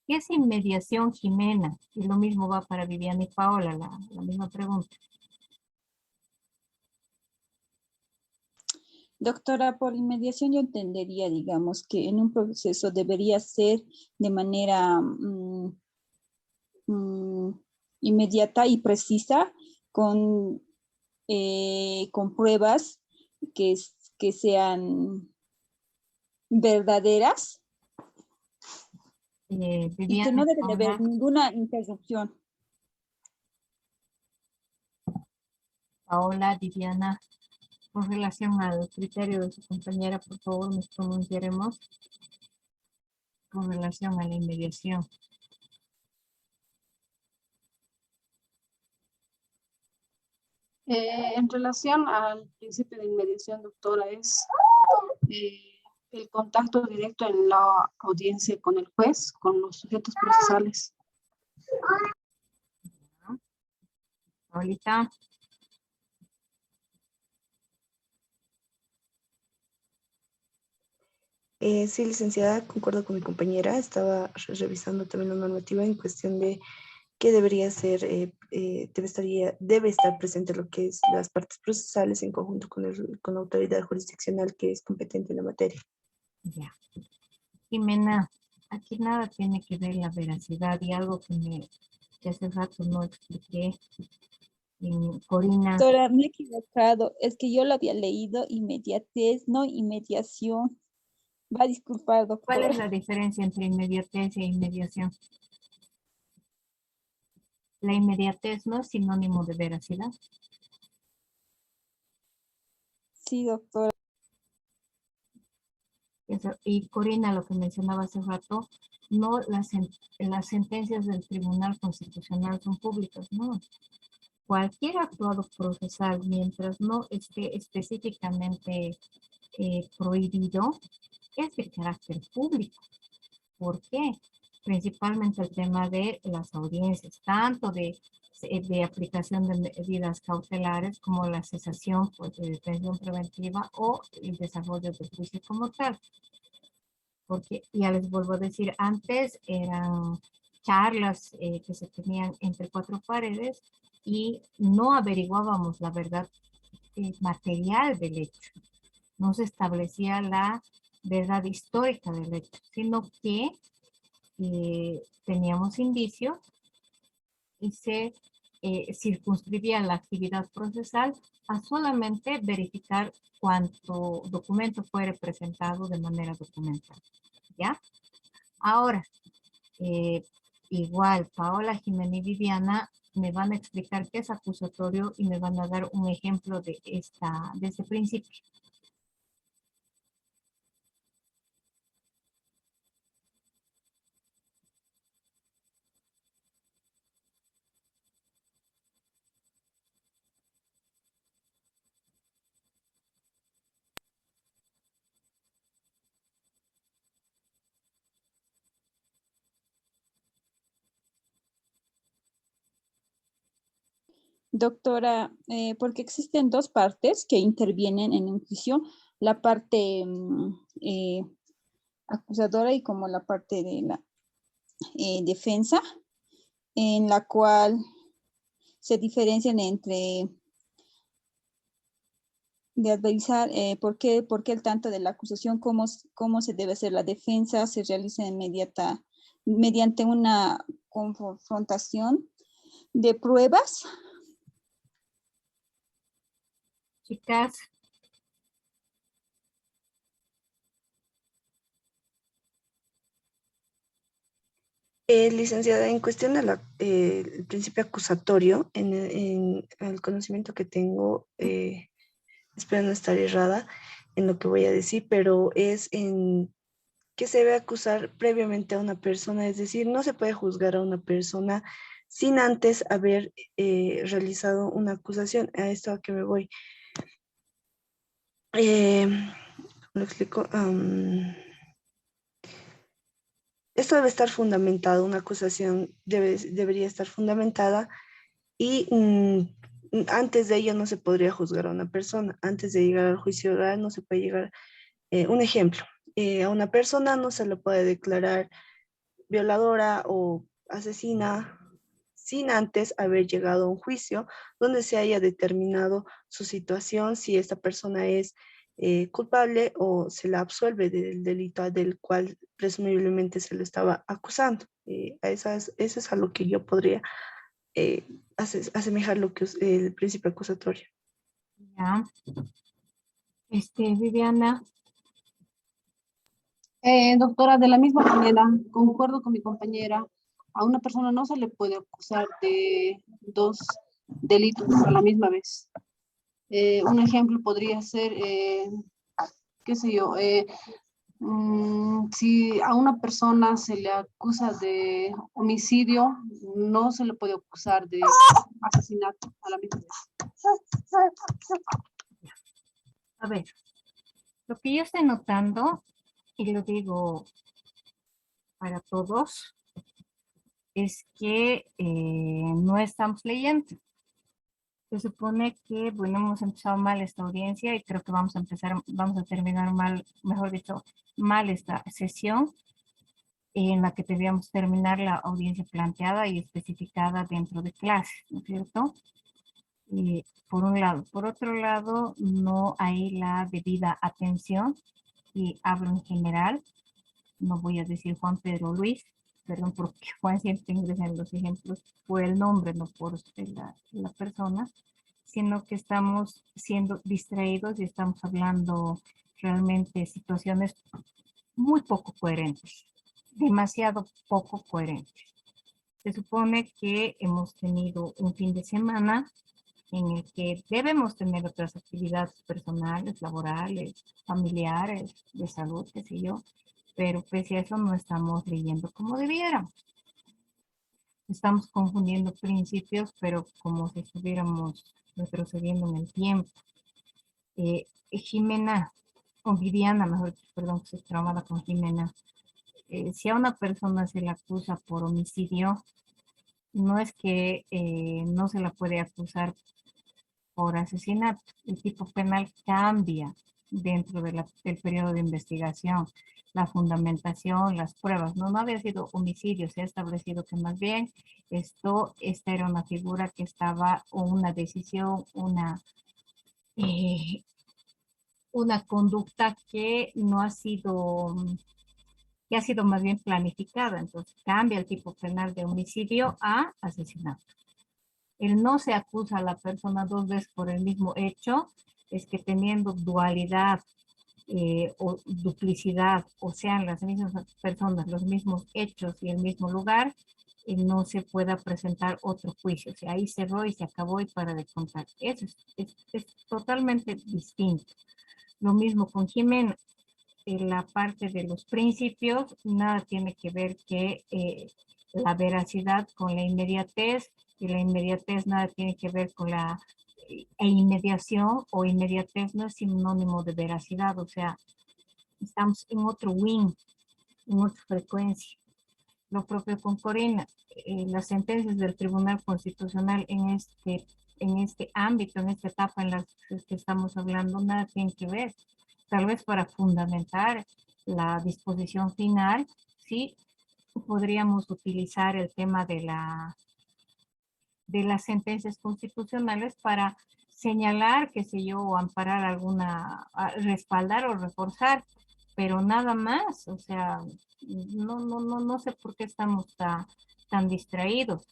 ¿Qué es inmediación, Jimena? Y lo mismo va para Viviana y Paola, la misma pregunta. Doctora, por inmediación yo entendería, digamos, que en un proceso debería ser de manera inmediata y precisa con pruebas que sean verdaderas y que Viviana no y debe de Paola, haber ninguna interrupción. Paola, Viviana, con relación al criterio de su compañera, por favor, nos pronunciaremos con relación a la inmediación. En relación al principio de inmediación, doctora, es el contacto directo en la audiencia con el juez, con los sujetos procesales. Paulita. Sí, licenciada, concuerdo con mi compañera. Estaba revisando también la normativa en cuestión de que debería ser, debe estar presente lo que es las partes procesales en conjunto con la autoridad jurisdiccional que es competente en la materia. Ya. Jimena, aquí nada tiene que ver la veracidad y algo que hace rato no expliqué. Corina, Doctora, me he equivocado, es que yo lo había leído inmediatez, no inmediación. Va a disculpar, ¿cuál es doctora. la diferencia entre inmediatez e inmediación? La inmediatez no es sinónimo de veracidad. Sí, doctora. Y Corina, lo que mencionaba hace rato, no las sentencias del Tribunal Constitucional son públicas, no. Cualquier actuado procesal, mientras no esté específicamente prohibido es de carácter público. ¿Por qué? Principalmente el tema de las audiencias, tanto de aplicación de medidas cautelares como la cesación pues, de detención preventiva o el desarrollo del juicio como tal. Porque ya les vuelvo a decir, antes eran charlas que se tenían entre cuatro paredes y no averiguábamos la verdad material del hecho. No se establecía la verdad histórica del hecho, sino que teníamos indicios y se circunscribía la actividad procesal a solamente verificar cuánto documento fuera presentado de manera documental. ¿Ya? Ahora, igual Paola, Jimena y Viviana me van a explicar qué es acusatorio y me van a dar un ejemplo de este principio. Doctora, porque existen dos partes que intervienen en un juicio, la parte acusadora y como la parte de la defensa, en la cual se diferencian entre de adversar por qué el tanto de la acusación, cómo se debe hacer la defensa, se realiza mediante una confrontación de pruebas. Chicas, Licenciada, en cuestión del principio acusatorio, en el conocimiento que tengo, espero no estar errada en lo que voy a decir, pero es en que se debe acusar previamente a una persona, es decir, no se puede juzgar a una persona sin antes haber realizado una acusación. A esto a que me voy. ¿Lo explico? Esto debe estar fundamentado, una acusación debería estar fundamentada y antes de ello no se podría juzgar a una persona. Antes de llegar al juicio oral no se puede llegar. Un ejemplo, a una persona no se le puede declarar violadora o asesina sin antes haber llegado a un juicio donde se haya determinado su situación, si esta persona es culpable o se la absuelve del delito del cual presumiblemente se le estaba acusando. Eso es a lo que yo podría asemejar lo que es el principio acusatorio. ya. Viviana, Doctora, de la misma manera, concuerdo con mi compañera, a una persona no se le puede acusar de dos delitos a la misma vez. Un ejemplo podría ser, qué sé yo, si a una persona se le acusa de homicidio, no se le puede acusar de asesinato a la misma vez. a ver, lo que yo estoy notando, y lo digo para todos, es que no estamos leyendo. Se supone que, bueno, hemos empezado mal esta audiencia y creo que vamos a terminar mal, mejor dicho, mal esta sesión en la que debíamos terminar la audiencia planteada y especificada dentro de clase, ¿no es cierto? Por un lado. Por otro lado, no hay la debida atención, y hablo en general, no voy a decir Juan Pedro Luis, perdón, porque Juan siempre ingresa en los ejemplos por el nombre, no por la persona, sino que estamos siendo distraídos y estamos hablando realmente situaciones muy poco coherentes, demasiado poco coherentes. Se supone que hemos tenido un fin de semana en el que debemos tener otras actividades personales, laborales, familiares, de salud, qué sé yo, pero pese a eso no estamos leyendo como debiéramos. Estamos confundiendo principios, pero como si estuviéramos retrocediendo en el tiempo. Jimena, o Viviana, mejor, perdón, que estoy traumada con Jimena. Si a una persona se le acusa por homicidio, no es que no se la puede acusar por asesinato. El tipo penal cambia dentro de del periodo de investigación. La fundamentación, las pruebas. No había sido homicidio, se ha establecido que más bien esta era una figura que estaba, o una decisión, una conducta que no ha sido, que ha sido más bien planificada. Entonces cambia el tipo penal de homicidio a asesinato. El no se acusa a la persona dos veces por el mismo hecho, es que teniendo dualidad o duplicidad, o sean las mismas personas, los mismos hechos y el mismo lugar, no se pueda presentar otro juicio. O sea, ahí cerró y se acabó y para de contar. Eso es totalmente distinto. Lo mismo con Jimena. En la parte de los principios, nada tiene que ver que la veracidad con la inmediatez, y la inmediatez nada tiene que ver con la inmediación, o inmediatez no es sinónimo de veracidad, o sea, estamos en otro wing, en otra frecuencia. Lo propio con Corina, las sentencias del Tribunal Constitucional en este ámbito, en esta etapa en la que estamos hablando, nada tiene que ver. Tal vez para fundamentar la disposición final, sí podríamos utilizar el tema de las sentencias constitucionales para señalar, qué sé yo, o amparar alguna, respaldar o reforzar, pero nada más. O sea, no sé por qué estamos tan distraídos,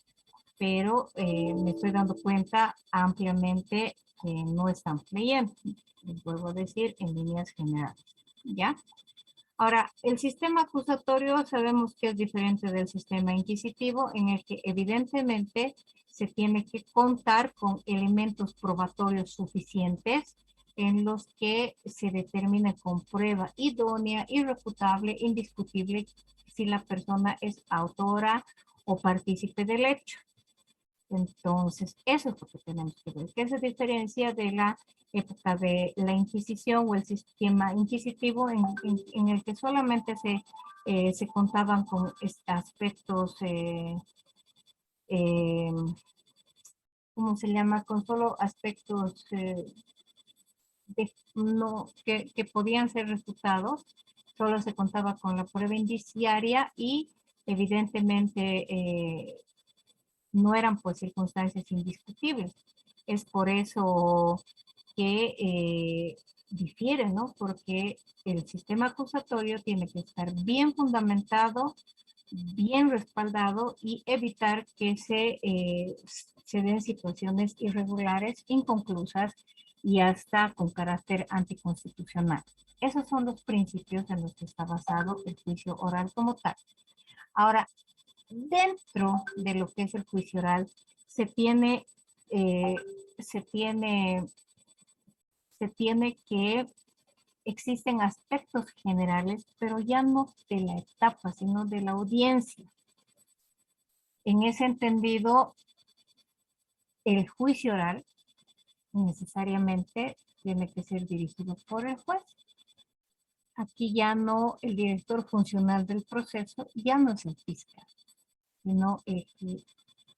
pero me estoy dando cuenta ampliamente que no están leyendo. Les vuelvo a decir, en líneas generales, ¿ya? Ahora, el sistema acusatorio sabemos que es diferente del sistema inquisitivo, en el que evidentemente se tiene que contar con elementos probatorios suficientes en los que se determine con prueba idónea, irrefutable, indiscutible, si la persona es autora o partícipe del hecho. Entonces, eso es lo que tenemos que ver, que se diferencia de la época de la Inquisición o el sistema inquisitivo en el que solamente se contaban con aspectos, ¿cómo se llama? Con solo aspectos que podían ser refutados, solo se contaba con la prueba indiciaria y evidentemente no eran pues circunstancias indiscutibles. Es por eso que difiere, ¿no? Porque el sistema acusatorio tiene que estar bien fundamentado, bien respaldado y evitar que se den situaciones irregulares, inconclusas y hasta con carácter anticonstitucional. Esos son los principios en los que está basado el juicio oral como tal. Ahora, dentro de lo que es el juicio oral, se tiene que existen aspectos generales, pero ya no de la etapa, sino de la audiencia. En ese entendido, el juicio oral necesariamente tiene que ser dirigido por el juez. Aquí ya no, el director funcional del proceso ya no es el fiscal, sino el que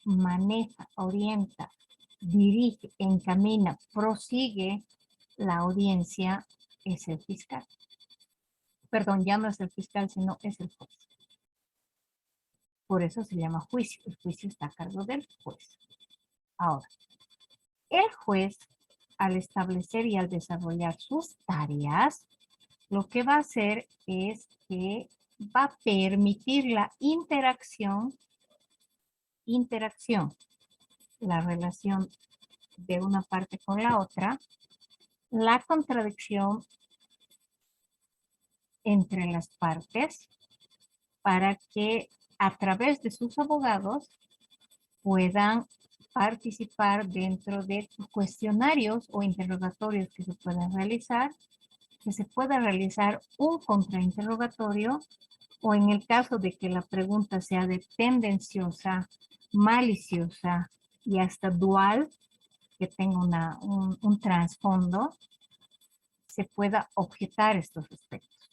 maneja, orienta, dirige, encamina, prosigue la audiencia, es el fiscal. Perdón, ya no es el fiscal, sino es el juez. Por eso se llama juicio. El juicio está a cargo del juez. Ahora, el juez, al establecer y al desarrollar sus tareas, lo que va a hacer es que va a permitir la interacción, la relación de una parte con la otra, la contradicción entre las partes, para que a través de sus abogados puedan participar dentro de cuestionarios o interrogatorios que se puedan realizar, que se pueda realizar un contrainterrogatorio, o en el caso de que la pregunta sea de tendenciosa, maliciosa y hasta dual, que tenga un trasfondo, se pueda objetar estos aspectos.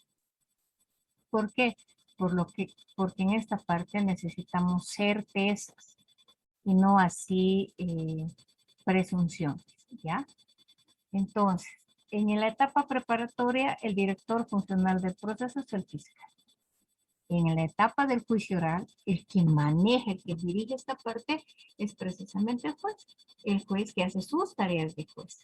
¿Por qué? Porque en esta parte necesitamos certezas y no así presunciones, ¿ya? Entonces, en la etapa preparatoria, el director funcional del proceso es el fiscal. En la etapa del juicio oral, el que maneja, el que dirige esta parte es precisamente el juez que hace sus tareas de juez.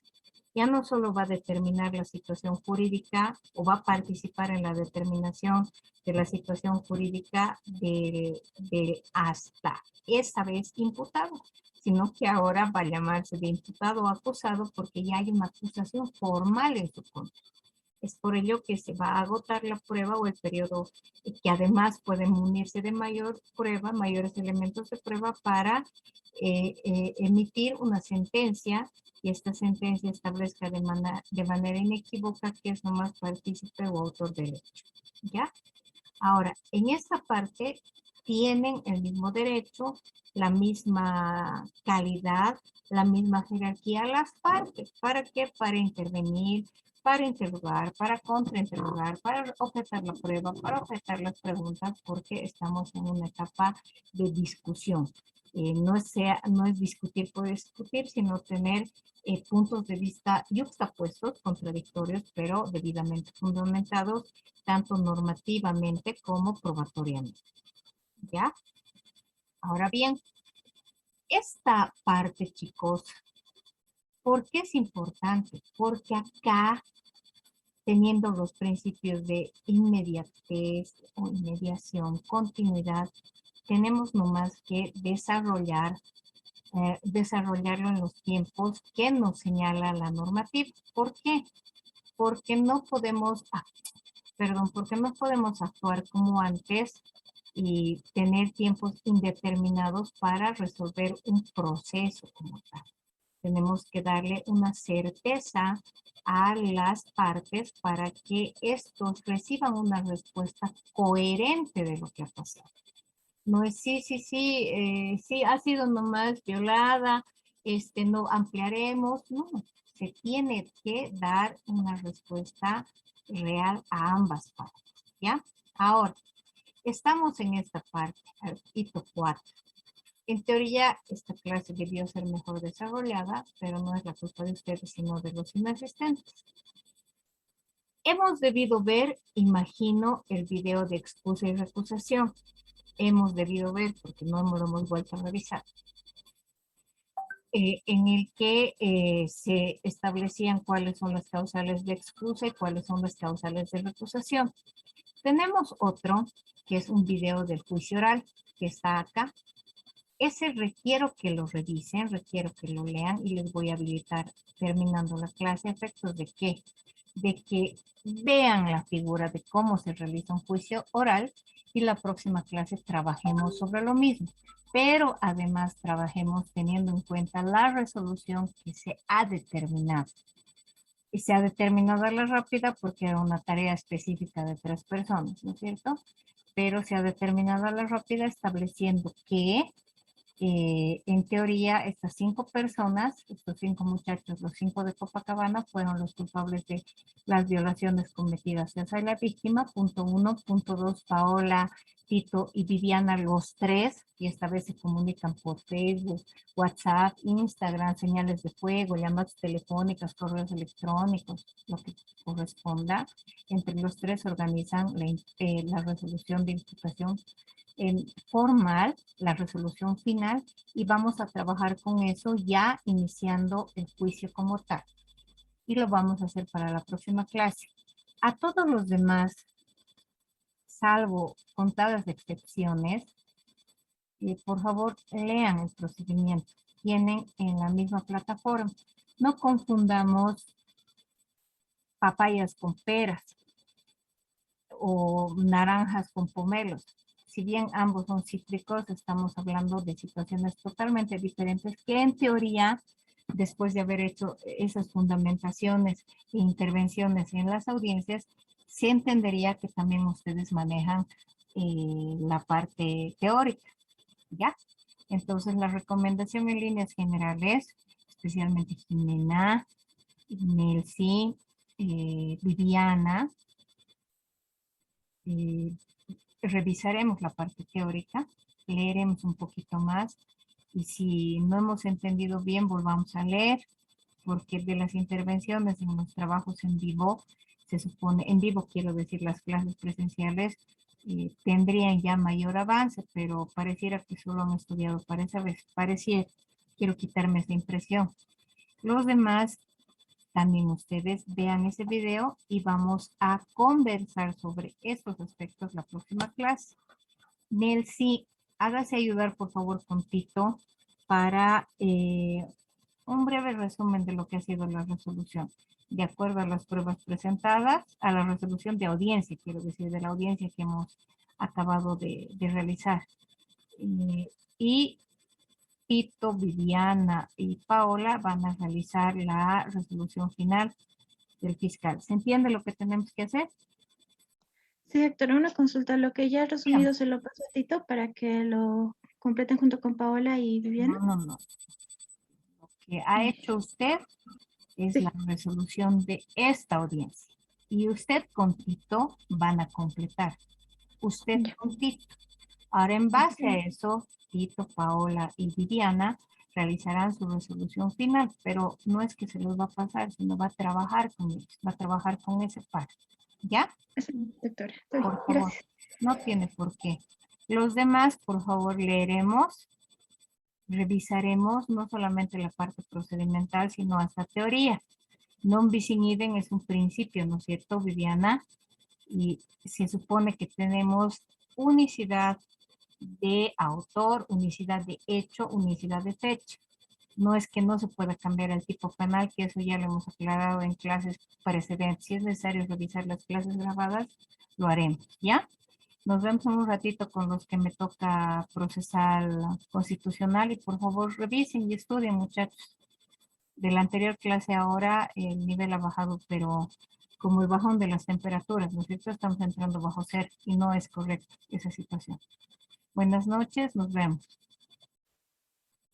Ya no solo va a determinar la situación jurídica o va a participar en la determinación de la situación jurídica del hasta esa vez imputado, sino que ahora va a llamarse de imputado o acusado porque ya hay una acusación formal en su contra. Es por ello que se va a agotar la prueba o el periodo, que además pueden munirse de mayor prueba, mayores elementos de prueba para emitir una sentencia y esta sentencia establezca de manera inequívoca que es nomás partícipe o autor del hecho. ¿Ya? Ahora, en esta parte tienen el mismo derecho, la misma calidad, la misma jerarquía las partes. ¿Para qué? Para intervenir, para interrogar, para contrainterrogar, para objetar la prueba, para objetar las preguntas, porque estamos en una etapa de discusión. No es discutir por discutir, sino tener puntos de vista yuxtapuestos, contradictorios, pero debidamente fundamentados, tanto normativamente como probatoriamente. ¿Ya? Ahora bien, esta parte, chicos, ¿por qué es importante? Porque acá, teniendo los principios de inmediatez o inmediación, continuidad, tenemos nomás que desarrollarlo en los tiempos que nos señala la normativa. ¿Por qué? Porque no podemos, porque no podemos actuar como antes y tener tiempos indeterminados para resolver un proceso como tal. Tenemos que darle una certeza a las partes para que estos reciban una respuesta coherente de lo que ha pasado. No es sí, ha sido nomás violada, no ampliaremos, no. Se tiene que dar una respuesta real a ambas partes, ¿ya? Ahora, estamos en esta parte, hito 4. En teoría, esta clase debió ser mejor desarrollada, pero no es la culpa de ustedes, sino de los inasistentes. Hemos debido ver, imagino, el video de excusa y recusación. Hemos debido ver, porque no lo hemos vuelto a revisar, en el que se establecían cuáles son las causales de excusa y cuáles son las causales de recusación. Tenemos otro, que es un video del juicio oral, que está acá. Ese requiero que lo revisen, requiero que lo lean y les voy a habilitar terminando la clase a efectos de qué, de que vean la figura de cómo se realiza un juicio oral y la próxima clase trabajemos sobre lo mismo. Pero además trabajemos teniendo en cuenta la resolución que se ha determinado. Y se ha determinado la rápida porque era una tarea específica de 3 personas, ¿no es cierto? Pero se ha determinado la rápida estableciendo que en teoría, estas 5 personas, estos 5 muchachos, los 5 de Copacabana, fueron los culpables de las violaciones cometidas hacia la víctima. Punto 1, punto 2, Paola, Tito y Viviana, los 3, y esta vez se comunican por Facebook, WhatsApp, Instagram, señales de fuego, llamadas telefónicas, correos electrónicos, lo que corresponda. Entre los 3 organizan la resolución de imputación formal, la resolución final, y vamos a trabajar con eso ya iniciando el juicio como tal. Y lo vamos a hacer para la próxima clase. A todos los demás, salvo contadas excepciones, por favor lean el procedimiento. Tienen en la misma plataforma. No confundamos papayas con peras o naranjas con pomelos. Si bien ambos son cítricos, estamos hablando de situaciones totalmente diferentes que en teoría, después de haber hecho esas fundamentaciones e intervenciones en las audiencias, se entendería que también ustedes manejan la parte teórica, ¿ya? Entonces, la recomendación en líneas generales, especialmente Jimena, Nelsi, Viviana. Revisaremos la parte teórica, leeremos un poquito más y si no hemos entendido bien, volvamos a leer, porque de las intervenciones en los trabajos en vivo, se supone, en vivo quiero decir las clases presenciales, tendrían ya mayor avance, pero pareciera que solo han estudiado para esa vez. Pareciera, quiero quitarme esa impresión. Los demás, también ustedes vean ese video y vamos a conversar sobre estos aspectos la próxima clase. Nelcy, hágase ayudar por favor con Tito para un breve resumen de lo que ha sido la resolución. De acuerdo a las pruebas presentadas, a la resolución de audiencia, quiero decir, de la audiencia que hemos acabado de realizar. Y Tito, Viviana y Paola van a realizar la resolución final del fiscal. ¿Se entiende lo que tenemos que hacer? Sí, doctora, una consulta. Lo que ya he resumido se lo paso a Tito para que lo completen junto con Paola y Viviana. No. Lo que ha hecho usted es la resolución de esta audiencia. Y usted con Tito van a completar. Usted con Tito. Ahora, en base a eso, Tito, Paola y Viviana realizarán su resolución final, pero no es que se los va a pasar, sino va a trabajar con ellos, va a trabajar con ese par. ¿Ya? Sí, doctora. Por favor, Gracias. no tiene por qué. Los demás, por favor, leeremos, revisaremos no solamente la parte procedimental, sino hasta teoría. Non bis in idem es un principio, ¿no es cierto, Viviana? Y se supone que tenemos unicidad de autor, unicidad de hecho, unicidad de fecha. No es que no se pueda cambiar el tipo penal, que eso ya lo hemos aclarado en clases precedentes. Si es necesario revisar las clases grabadas, lo haremos, ¿ya? Nos vemos en un ratito con los que me toca procesal constitucional y por favor revisen y estudien, muchachos. De la anterior clase ahora el nivel ha bajado, pero como el bajón de las temperaturas, ¿no es cierto? Estamos entrando bajo cero y no es correcto esa situación. Buenas noches, nos vemos.